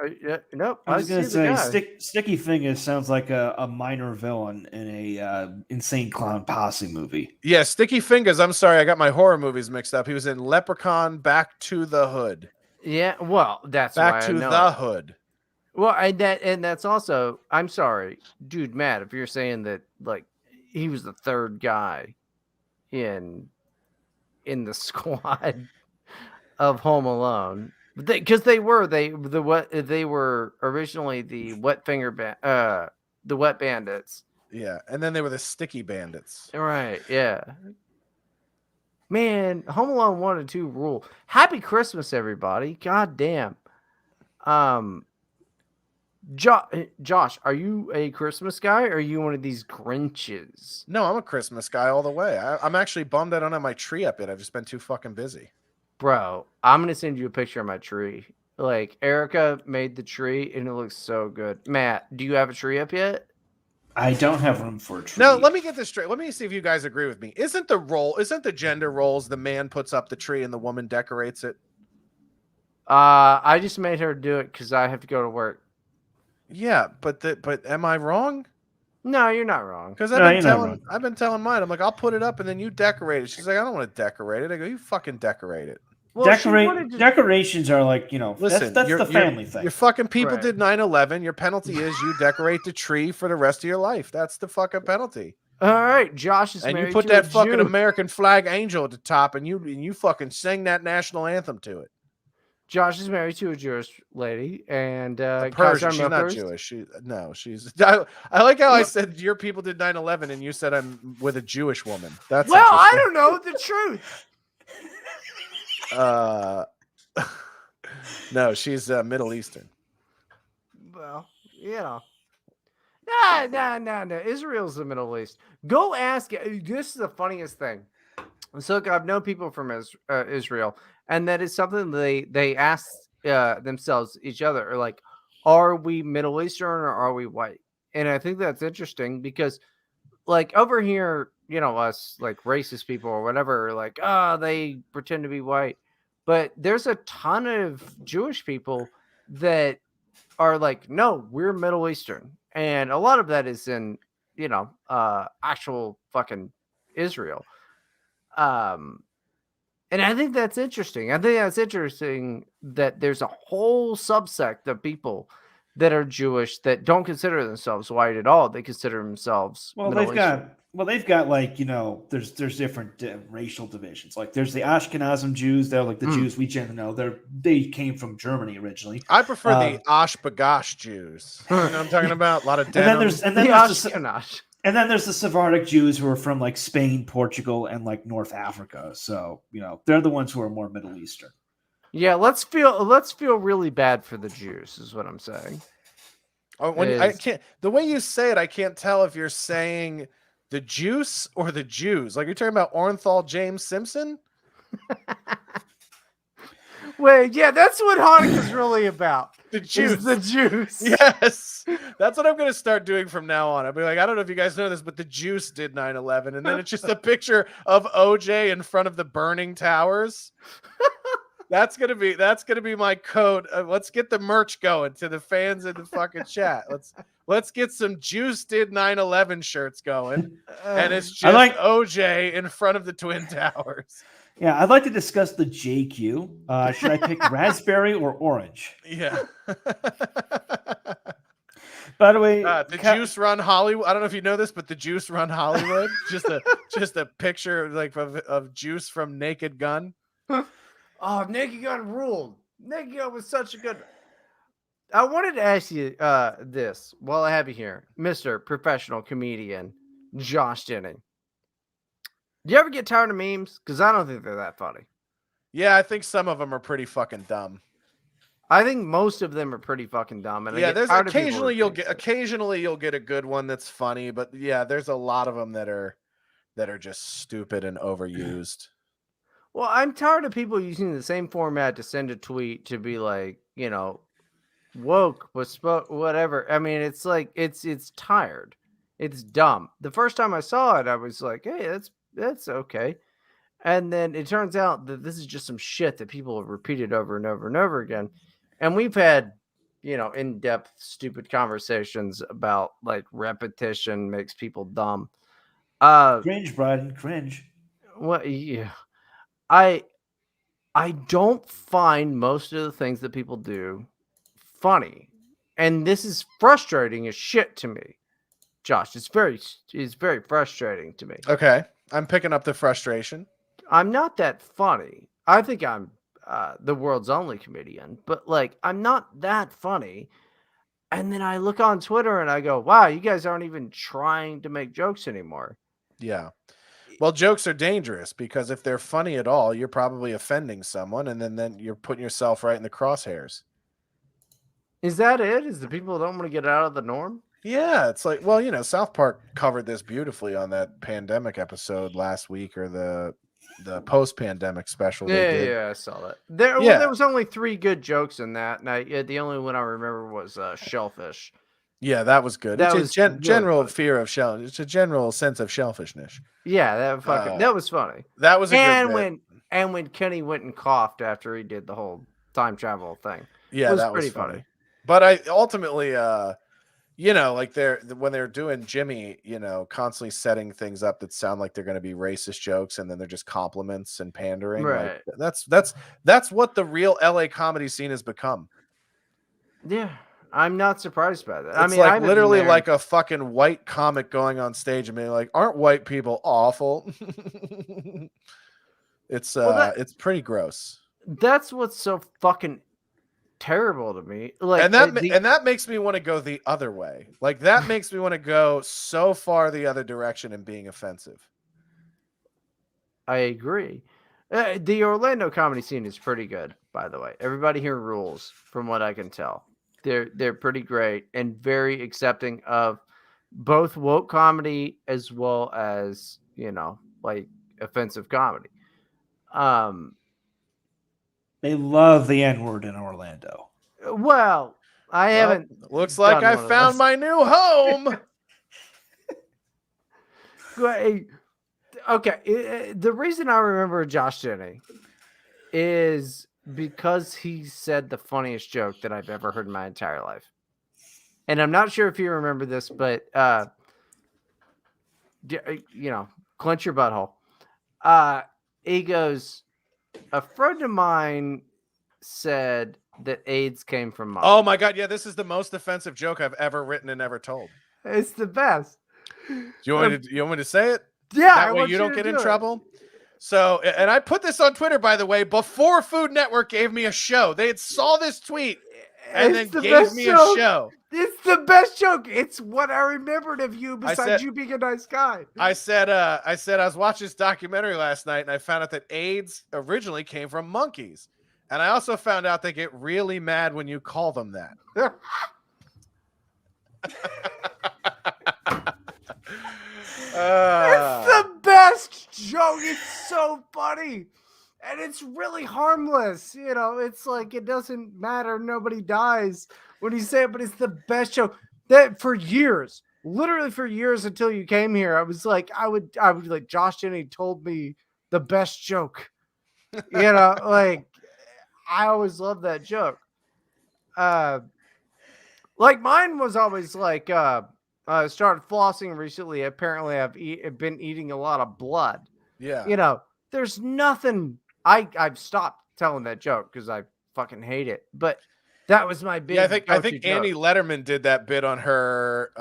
Fingers. Nope. I was gonna say Sticky Fingers sounds like a minor villain in a Insane Clown Posse movie. Yeah, Sticky Fingers. I'm sorry, I got my horror movies mixed up. He was in Leprechaun, Back to the Hood. Yeah, well, that's Back why to I know the it. Hood. Well, and that's also. I'm sorry, dude, Matt. If you're saying that, like, he was the third guy in the squad of Home Alone, because they were originally the Wet Bandits. Yeah, and then they were the Sticky Bandits. Right? Yeah. Man, Home Alone 1 and 2 rule. Happy Christmas, everybody! God damn. Josh, are you a Christmas guy or are you one of these Grinches? No, I'm a Christmas guy all the way. I'm actually bummed I don't have my tree up yet. I've just been too fucking busy. Bro, I'm going to send you a picture of my tree. Like, Erica made the tree and it looks so good. Matt, do you have a tree up yet? I don't have room for a tree. No, let me get this straight. Let me see if you guys agree with me. Isn't the gender roles the man puts up the tree and the woman decorates it? I just made her do it because I have to go to work. Yeah, but am I wrong? No, you're not wrong. Because I've been telling mine. I'm like, I'll put it up and then you decorate it. She's like, I don't want to decorate it. I go, you fucking decorate it. Well, decorations are like, listen, that's the family thing. Your fucking people Right. did 9/11. Your penalty is you decorate the tree for the rest of your life. That's the fucking penalty. All right, Josh is And married you put to that a fucking Jew. American flag angel at the top, and you fucking sing that national anthem to it. Josh is married to a Jewish lady, and Persian. She's not Jewish. She's. I like how I said your people did 9/11, and you said I'm with a Jewish woman. That's well, I interesting. don't know the truth. No, she's Middle Eastern. Well, No. Israel's the Middle East. Go ask. This is the funniest thing. So, look, I've known people from Israel, and that is something they ask themselves, each other, or like, are we Middle Eastern or are we white? And I think that's interesting because, like, over here, us like racist people or whatever, like, they pretend to be white, but there's a ton of Jewish people that are like, no, we're Middle Eastern, and a lot of that is in actual fucking Israel. And I think that's interesting. I think that's interesting that there's a whole subsect of people that are Jewish that don't consider themselves white at all. They consider themselves they've got like, there's different racial divisions. Like there's the Ashkenazim Jews. They're like the Jews we generally know. They came from Germany originally. I prefer the Ashbagash Jews. You know what I'm talking about? A lot of denim. And then there's the Sephardic Jews who are from like Spain, Portugal, and like North Africa. So, they're the ones who are more Middle Eastern. Yeah, let's feel really bad for the Jews, is what I'm saying. I can't. The way you say it, I can't tell if you're saying the juice or the Jews. Like you're talking about Orenthal James Simpson. Wait, yeah, that's what Hanukkah's really about. The Jews. The Jews. Yes. That's what I'm going to start doing from now on. I'll be like, I don't know if you guys know this, but the Juice did 9/11. And then it's just a picture of OJ in front of the burning towers. That's gonna be my code. Let's get the merch going to the fans in the fucking chat. Let's get some Juice did 9/11 shirts going. And it's just OJ in front of the Twin Towers. Yeah, I'd like to discuss the JQ. Should I pick raspberry or orange? Yeah. By the way, the Juice Run Hollywood. I don't know if you know this, but the Juice Run Hollywood. just a picture like of Juice from Naked Gun. Oh, Naked Gun ruled. Naked Gun was such a good. I wanted to ask you this while I have you here, Mr. Professional Comedian Josh Denny. Do you ever get tired of memes? Because I don't think they're that funny. Yeah, I think some of them are pretty fucking dumb. I think most of them are pretty fucking dumb. And yeah, there's occasionally you'll get a good one that's funny, but yeah, there's a lot of them that are that are just stupid and overused. Well, I'm tired of people using the same format to send a tweet to be like, woke was whatever. I mean, it's like it's tired. It's dumb. The first time I saw it, I was like, hey, that's okay. And then it turns out that this is just some shit that people have repeated over and over and over again. And we've had, in-depth stupid conversations about like repetition makes people dumb. Cringe, Bryden, cringe. What? Yeah. I don't find most of the things that people do funny. And this is frustrating as shit to me. Josh, it's very frustrating to me. Okay. I'm picking up the frustration. I'm not that funny. I think I'm the world's only comedian, but like I'm not that funny. And then I look on Twitter and I go, wow, you guys aren't even trying to make jokes anymore. Yeah. Well, jokes are dangerous because if they're funny at all, you're probably offending someone, and then you're putting yourself right in the crosshairs. Is that it? Is the people don't want to get out of the norm? Yeah, it's like, well, South Park covered this beautifully on that pandemic episode last week, or the post-pandemic special they did. Yeah, I saw that. There was only 3 good jokes in that, and the only one I remember was shellfish. Yeah, that was good. That it's was a really general funny. fear of shell. It's a general sense of shellfishness. Yeah, that was funny. That was a good bit. when Kenny went and coughed after he did the whole time travel thing. Yeah, it was that pretty was funny. funny. But I ultimately, like when they're doing Jimmy, constantly setting things up that sound like they're going to be racist jokes, and then they're just compliments and pandering. Right. Like, that's what the real LA comedy scene has become. Yeah, I'm not surprised by that. It's I mean, like literally like a fucking white comic going on stage and being like, "Aren't white people awful?" It's pretty gross. That's what's so fucking terrible to me. Like, and that makes me want to go the other way. Like that makes me want to go so far the other direction and being offensive. I agree. The Orlando comedy scene is pretty good, by the way. Everybody here rules, from what I can tell. They're pretty great and very accepting of both woke comedy as well as, like offensive comedy. They love the N-word in Orlando. Well, I haven't. Looks like I found my new home. Okay. The reason I remember Josh Denny is because he said the funniest joke that I've ever heard in my entire life. And I'm not sure if you remember this, but, clench your butthole. He goes, a friend of mine said that AIDS came from monkeys. Oh my God. Yeah. This is the most offensive joke I've ever written and ever told. It's the best. Do you want me to say it? Yeah. That way you don't get in trouble. So, and I put this on Twitter, by the way, before Food Network gave me a show. They had saw this tweet and then gave me a show. It's the best joke. It's what I remembered of you besides you being a nice guy. I said I was watching this documentary last night and I found out that AIDS originally came from monkeys. And I also found out they get really mad when you call them that. It's the best joke. It's so funny. And it's really harmless. It's like it doesn't matter. Nobody dies when you say it, but it's the best joke. That for years, literally for years until you came here, I was like, I would like Josh Denny told me the best joke. Like I always loved that joke. Like mine was always like I started flossing recently. Apparently I've been eating a lot of blood. Yeah. There's nothing. I've stopped telling that joke because I fucking hate it. But that was my big. Yeah, I think joke. Annie Letterman did that bit on her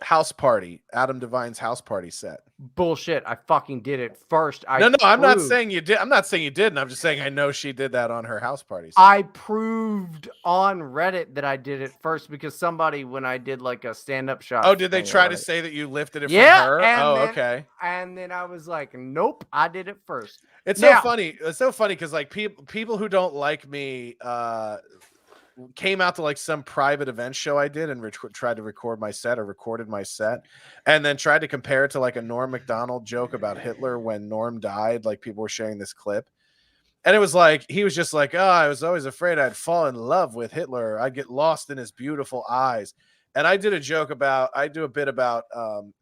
house party, Adam Devine's house party set. Bullshit. I fucking did it first. No, I'm not saying you did. I'm not saying you didn't. I'm just saying I know she did that on her house party set. I proved on Reddit that I did it first because somebody, when I did like a stand-up shot. Oh, did they try to say that you lifted it from her? Okay. And then I was like, nope, I did it first. It's so funny. It's so funny because like people who don't like me came out to like some private event show I did and tried to record my set or recorded my set and then tried to compare it to like a Norm Macdonald joke about Hitler when Norm died. Like people were sharing this clip. And it was like, he was just like, oh, I was always afraid I'd fall in love with Hitler. I'd get lost in his beautiful eyes. And I did a joke about, I do a bit about,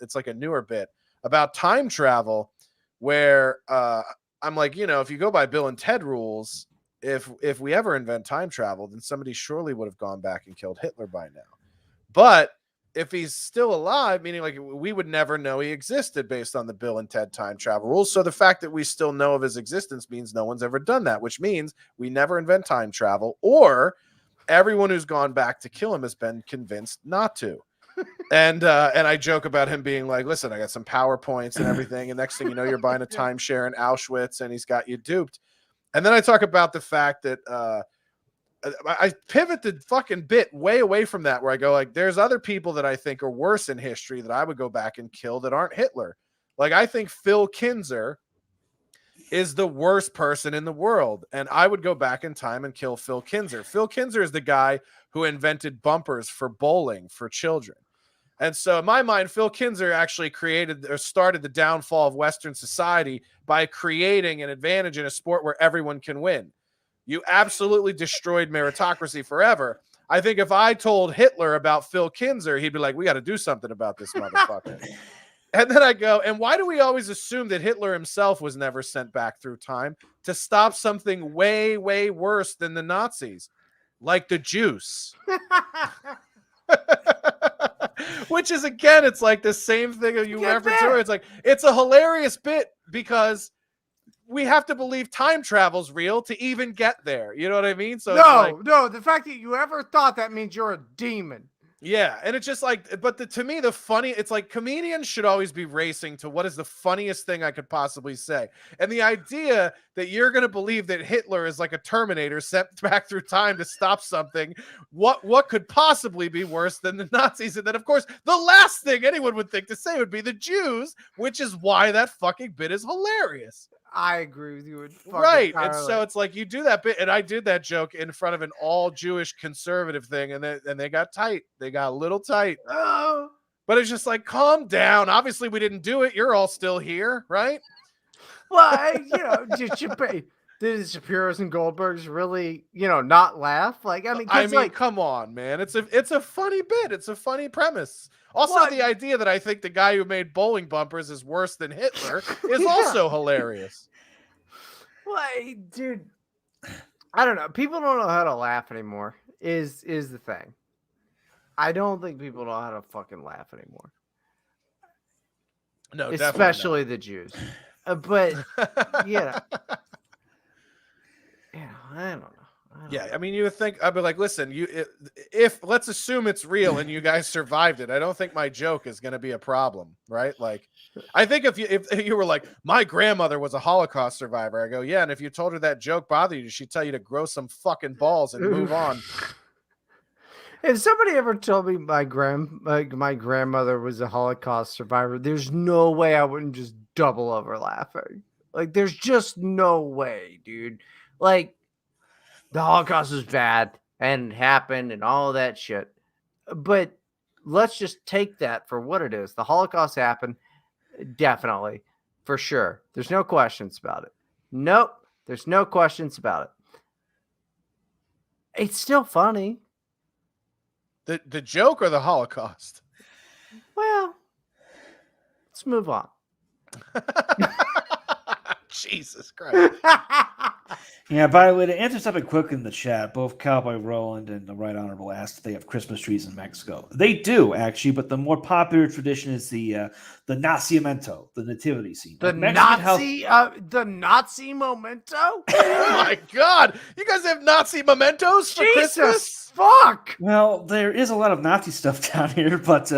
it's like a newer bit about time travel where I'm like, you know, if you go by Bill and Ted rules, if we ever invent time travel, then somebody surely would have gone back and killed Hitler by now. But if he's still alive, meaning like we would never know he existed based on the Bill and Ted time travel rules. So the fact that we still know of his existence means no one's ever done that, which means we never invent time travel, or everyone who's gone back to kill him has been convinced not to. And I joke about him being like, listen, I got some PowerPoints and everything. And next thing you know, you're buying a timeshare in Auschwitz and he's got you duped. And then I talk about the fact that I pivot the fucking bit way away from that, where I go like, there's other people that I think are worse in history that I would go back and kill that aren't Hitler. Like I think Phil Kinzer is the worst person in the world. And I would go back in time and kill Phil Kinzer. Phil Kinzer is the guy who invented bumpers for bowling for children. And so in my mind, Phil Kinzer actually created or started the downfall of Western society by creating an advantage in a sport where everyone can win. You absolutely destroyed meritocracy forever. I think if I told Hitler about Phil Kinzer, he'd be like, we got to do something about this motherfucker. And then I go, and why do we always assume that Hitler himself was never sent back through time to stop something way, way worse than the Nazis, like the juice? Which is, again, it's like the same thing that you referenced earlier. It's like, it's a hilarious bit because we have to believe time travel's real to even get there. You know what I mean? So no, the fact that you ever thought that means you're a demon. Yeah, and it's just like, but to me, the funny, it's like comedians should always be racing to what is the funniest thing I could possibly say. And the idea that you're going to believe that Hitler is like a Terminator sent back through time to stop something, what could possibly be worse than the Nazis? And then, of course, the last thing anyone would think to say would be the Jews, which is why that fucking bit is hilarious. I agree with you. Right. And so it's like you do that bit, and I did that joke in front of an all Jewish conservative thing, and they got tight. They got a little tight. But it's just like, calm down. Obviously, we didn't do it. You're all still here, right? Well, did the Shapiros and Goldbergs really, not laugh? Like, I mean, come on, man. It's a funny bit. It's a funny premise. Also, the idea that I think the guy who made bowling bumpers is worse than Hitler is also hilarious. Well, dude, I don't know. People don't know how to laugh anymore. Is the thing. I don't think people know how to fucking laugh anymore. No, especially the Jews. But yeah, I don't know. Yeah, I mean, you would think I'd be like, listen, if let's assume it's real and you guys survived it, I don't think my joke is going to be a problem, right? Like, I think if you were like, my grandmother was a Holocaust survivor, I go, yeah, and if you told her that joke bothered you, she'd tell you to grow some fucking balls and move on. If somebody ever told me my grandmother was a Holocaust survivor, there's no way I wouldn't just double over laughing. Like, there's just no way, dude. Like, the Holocaust was bad and happened and all that shit. But let's just take that for what it is. The Holocaust happened. Definitely. For sure. There's no questions about it. Nope. There's no questions about it. It's still funny. The joke or the Holocaust? Well, let's move on. Jesus Christ. Yeah, by the way, to answer something quick in the chat, both Cowboy Roland and the Right Honorable asked if they have Christmas trees in Mexico. They do, actually, but the more popular tradition is the nacimiento, the nativity scene. The Nazi memento? Oh my God! You guys have Nazi mementos for Christmas? Fuck! Well, there is a lot of Nazi stuff down here, but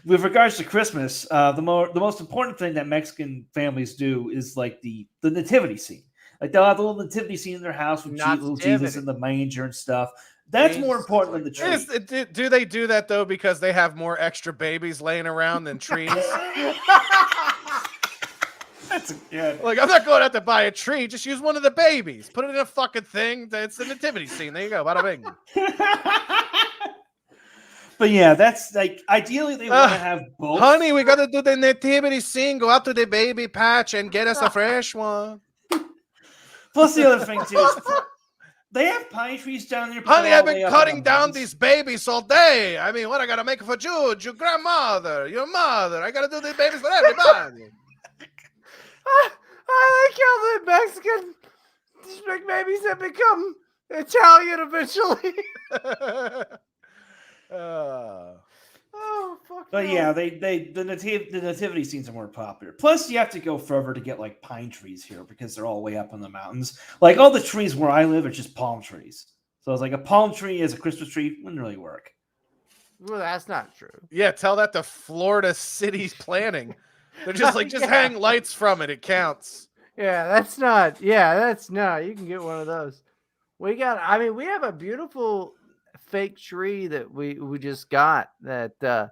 with regards to Christmas, the most important thing that Mexican families do is like the nativity scene. Like they'll have a little nativity scene in their house with little Jesus in the manger and stuff. That's more important than the tree. Do they do that though because they have more extra babies laying around than trees? Like, I'm not going out to buy a tree. Just use one of the babies. Put it in a fucking thing. It's the nativity scene. There you go. Bada bing. But yeah, that's like ideally they want to have both. Honey, we got to do the nativity scene. Go out to the baby patch and get us a fresh one. Plus, the other thing too is they have pine trees down there. Honey, I've been cutting down these babies all day. I mean, what I got to make for Jude, your grandmother, your mother. I got to do these babies for everybody. I like how the Mexican babies have become Italian eventually. Oh fuck! But no. Yeah, the nativity scenes are more popular. Plus, you have to go further to get like pine trees here because they're all way up in the mountains. Like all the trees where I live are just palm trees. So it's like a palm tree as a Christmas tree wouldn't really work. Well, that's not true. Yeah, tell that to Florida City's planning. They're just like hang lights from it. It counts. Yeah, that's not. You can get one of those. We have a beautiful fake tree that we just got that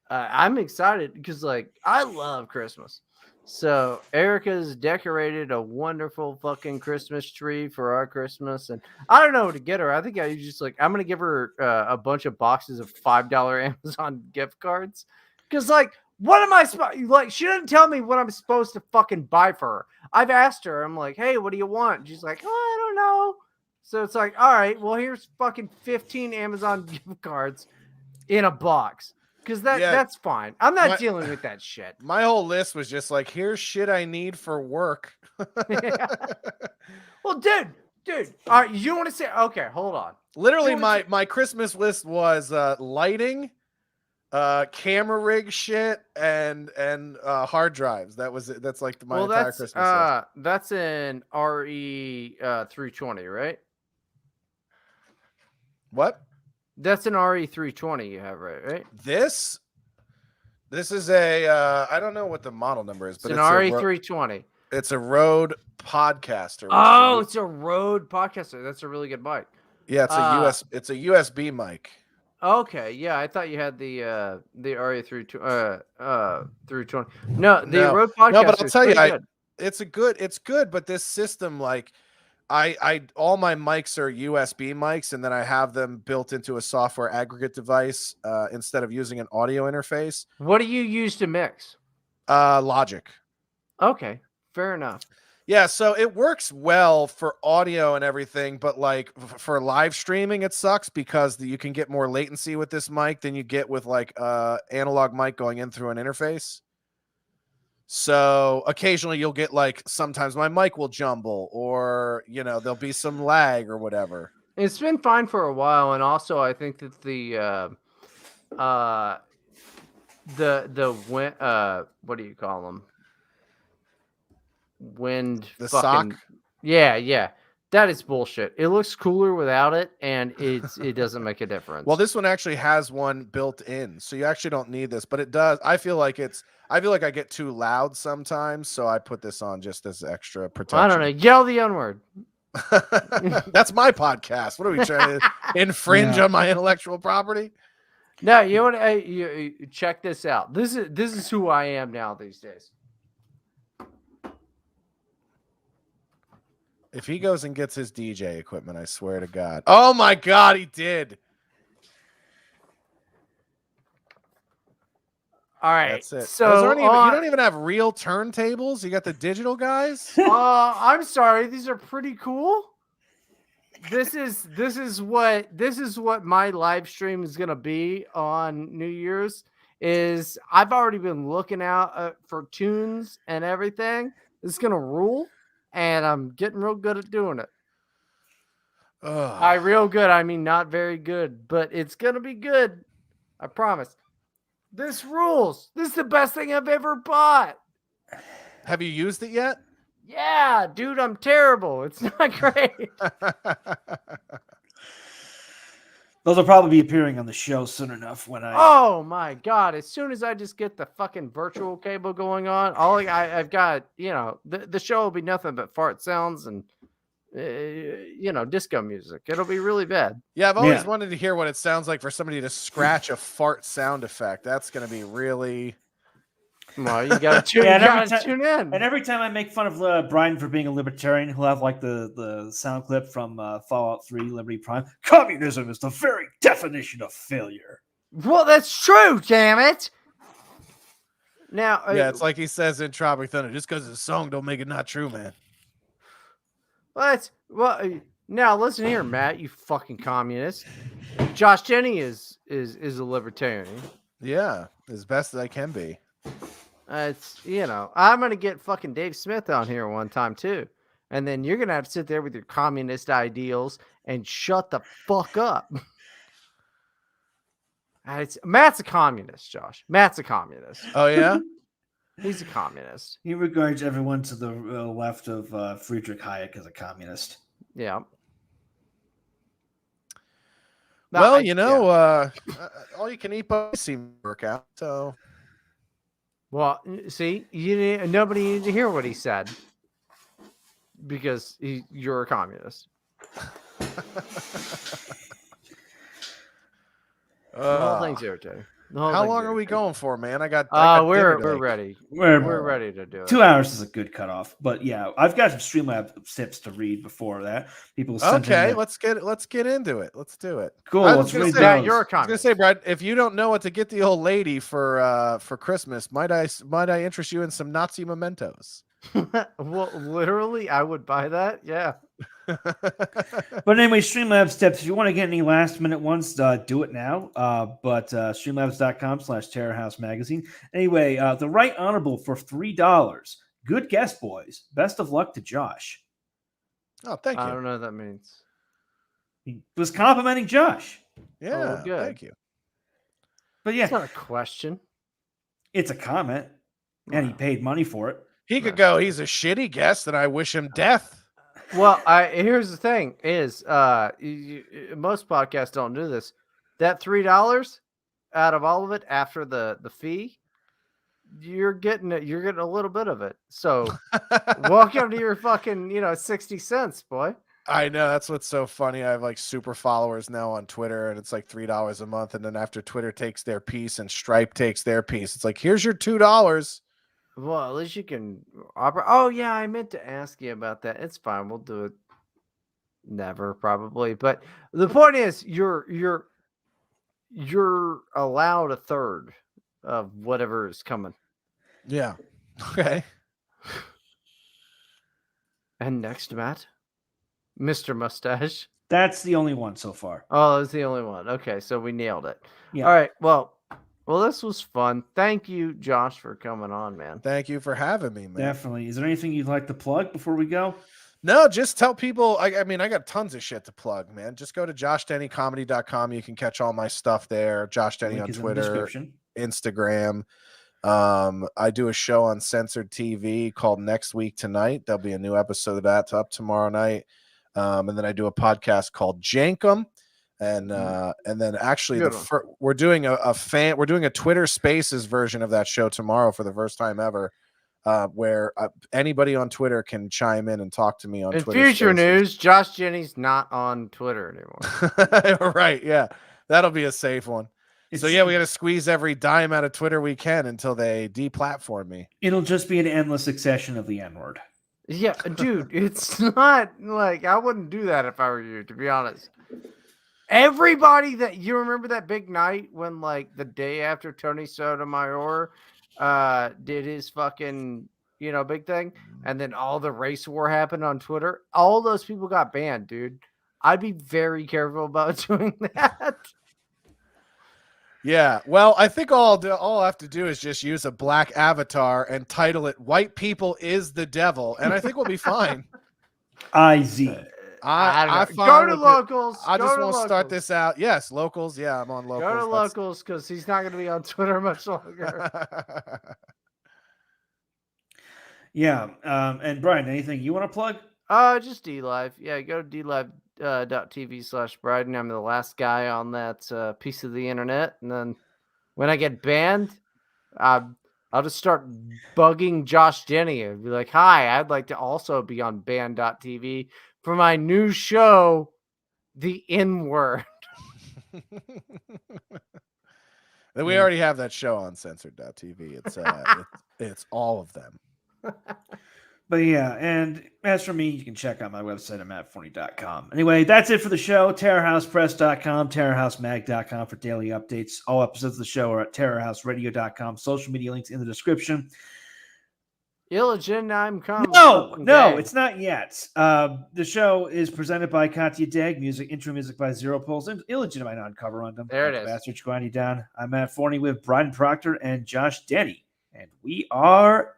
I'm excited because like I love Christmas. So Erica's decorated a wonderful fucking Christmas tree for our Christmas, and I don't know what to get her. I think I'm gonna give her a bunch of boxes of $5 Amazon gift cards because like what am I like? She didn't tell me what I'm supposed to fucking buy for her. I've asked her. I'm like, hey, what do you want? And she's like, oh, I don't know. So it's like, all right, well, here's fucking 15 Amazon gift cards in a box. Because that's fine. I'm not dealing with that shit. My whole list was just like, here's shit I need for work. Well, dude, all right, you want to say, okay, hold on. Literally, my Christmas list was lighting, camera rig shit, and hard drives. That's like my entire Christmas list. That's an RE 320, right? What? That's an RE 320 you have, right? This is a I don't know what the model number is, but it's an RE 320. It's a Rode Podcaster. Oh, it's a Rode Podcaster. That's a really good mic. Yeah, it's a USB mic. Okay, yeah, I thought you had the RE 320. No, the Rode Podcaster. No, but I'll tell you, it's good, but this system, like, all my mics are USB mics, and then I have them built into a software aggregate device instead of using an audio interface. What do you use to mix? Logic. Okay, fair enough. Yeah, so it works well for audio and everything, but like for live streaming, it sucks because you can get more latency with this mic than you get with like analog mic going in through an interface. So occasionally you'll get like sometimes my mic will jumble, or there'll be some lag or whatever. It's been fine for a while, and also I think that the what do you call them? The sock. Yeah. That is bullshit. It looks cooler without it, and it doesn't make a difference. Well, this one actually has one built in, so you actually don't need this, but it does. I feel like I get too loud sometimes, so I put this on just as extra protection. I don't know. Yell the N-word. That's my podcast. What are we trying to infringe on my intellectual property? No, you know what? You check this out. This is who I am now these days. If he goes and gets his DJ equipment, I swear to God. Oh my God, he did. All right. That's it. So you don't even have real turntables? You got the digital guys? I'm sorry. These are pretty cool. This is what my live stream is gonna be on New Year's. Is I've already been looking out for tunes and everything. It's gonna rule. And I'm getting real good at doing it. By real good, I mean not very good, but it's going to be good. I promise. This rules. This is the best thing I've ever bought. Have you used it yet? Yeah, dude, I'm terrible. It's not great. Those will probably be appearing on the show soon enough when I... Oh, my God. As soon as I just get the fucking virtual cable going on, I've got, the show will be nothing but fart sounds and, disco music. It'll be really bad. Yeah, I've always wanted to hear what it sounds like for somebody to scratch a fart sound effect. That's going to be really... Well, you gotta tune, Yeah, you and gotta tune in. And every time I make fun of Bryden for being a libertarian, he'll have like the sound clip from Fallout 3 Liberty Prime. Communism is the very definition of failure. Well, that's true, damn it. Now, Yeah, it's like he says in Tropic Thunder, just because it's a song don't make it not true, man. Now listen here, Matt, you fucking communist. Josh Denny is a libertarian. Yeah, as best as I can be. It's I'm gonna get fucking Dave Smith on here one time too, and then you're gonna have to sit there with your communist ideals and shut the fuck up. Matt's a communist, Josh. Matt's a communist. Oh yeah. He's a communist. He regards everyone to the left of Friedrich Hayek as a communist. Yeah. Well, all you can eat boys seem to work out. So, well, see, nobody needed to hear what he said because you're a communist. The whole thing's irritating. How long are we going for, man? We're ready. We're ready to do it. 2 hours is a good cutoff, but yeah, I've got some Streamlabs tips to read before that. People, okay, let's get into it. Let's do it. Cool. Let's read You're a I was gonna communist. say, Brad, if you don't know what to get the old lady for Christmas, might I interest you in some Nazi mementos? Well, literally, I would buy that. Yeah. But anyway, Streamlabs tips. If you want to get any last minute ones, do it now. But streamlabs.com/terrorhouse magazine. Anyway, the Right Honorable for $3. Good guess, boys. Best of luck to Josh. Oh, thank you. I don't know what that means. He was complimenting Josh. Yeah, good. thank you. But yeah, It's not a question. it's a comment, and he paid money for it. He could go, he's a shitty guest, and I wish him death. Well, here's the thing: is most podcasts don't do this. That $3 out of all of it after the fee, you're getting it. You're getting a little bit of it. So, welcome to your fucking 60 cents, boy. I know, that's what's so funny. I have like super followers now on Twitter, and it's like $3 a month. And then after Twitter takes their piece and Stripe takes their piece, it's like, here's your $2. Well, at least you can. Oh yeah, I meant to ask you about that. It's fine. We'll do it. Never, probably. But the point is, you're allowed a third of whatever is coming. Yeah. Okay. And next, Matt, Mr. Mustache. That's the only one so far. Oh, that's the only one. Okay, so we nailed it. Yeah. All right. Well, this was fun. Thank you, Josh, for coming on, man. Thank you for having me, man. Definitely. Is there anything you'd like to plug before we go? No, just tell people. I mean, I got tons of shit to plug, man. Just go to joshdennycomedy.com. You can catch all my stuff there. Josh Denny on Twitter, Instagram. I do a show on Censored TV called Next Week Tonight. There'll be a new episode of that up tomorrow night. And then I do a podcast called Jankum. And then actually we're doing a Twitter Spaces version of that show tomorrow for the first time ever, where anybody on Twitter can chime in and talk to me on Twitter. In future news, Josh Denny's not on Twitter anymore. Right? Yeah, that'll be a safe one. So yeah, we got to squeeze every dime out of Twitter we can until they deplatform me. It'll just be an endless succession of the N-word. Yeah, dude, it's not like I wouldn't do that if I were you, to be honest. Everybody that you remember that big night when like the day after Tony Sotomayor did his fucking big thing, and then all the race war happened on Twitter, all those people got banned, dude. I'd be very careful about doing that. Yeah, well, I think all I have to do is just use a black avatar and title it "White People is the Devil," and I think we'll be fine. IZ. I go to locals. I just want to start this out. Yes, locals. Yeah, I'm on locals. Go to locals because he's not going to be on Twitter much longer. Yeah. And Brian, anything you want to plug? Just DLive. Yeah, go to DLive.tv/Bryden. I'm the last guy on that piece of the internet. And then when I get banned, I'll just start bugging Josh Denny and be like, hi, I'd like to also be on band.tv for my new show, The N-Word. And we already have that show on censored.tv. It's it's all of them. But yeah, and as for me, you can check out my website at mattforney.com. Anyway, that's it for the show. TerrorHousePress.com, TerrorHouseMag.com for daily updates. All episodes of the show are at TerrorHouseRadio.com. Social media links in the description. Illegitimate, I'm coming. No, it's not yet. The show is presented by Katya Dag, intro music by Zero Pulse, and Illegitimate on cover on them. There it is. Bastard grind you down. I'm Matt Forney with Bryden Proctor and Josh Denny, and we are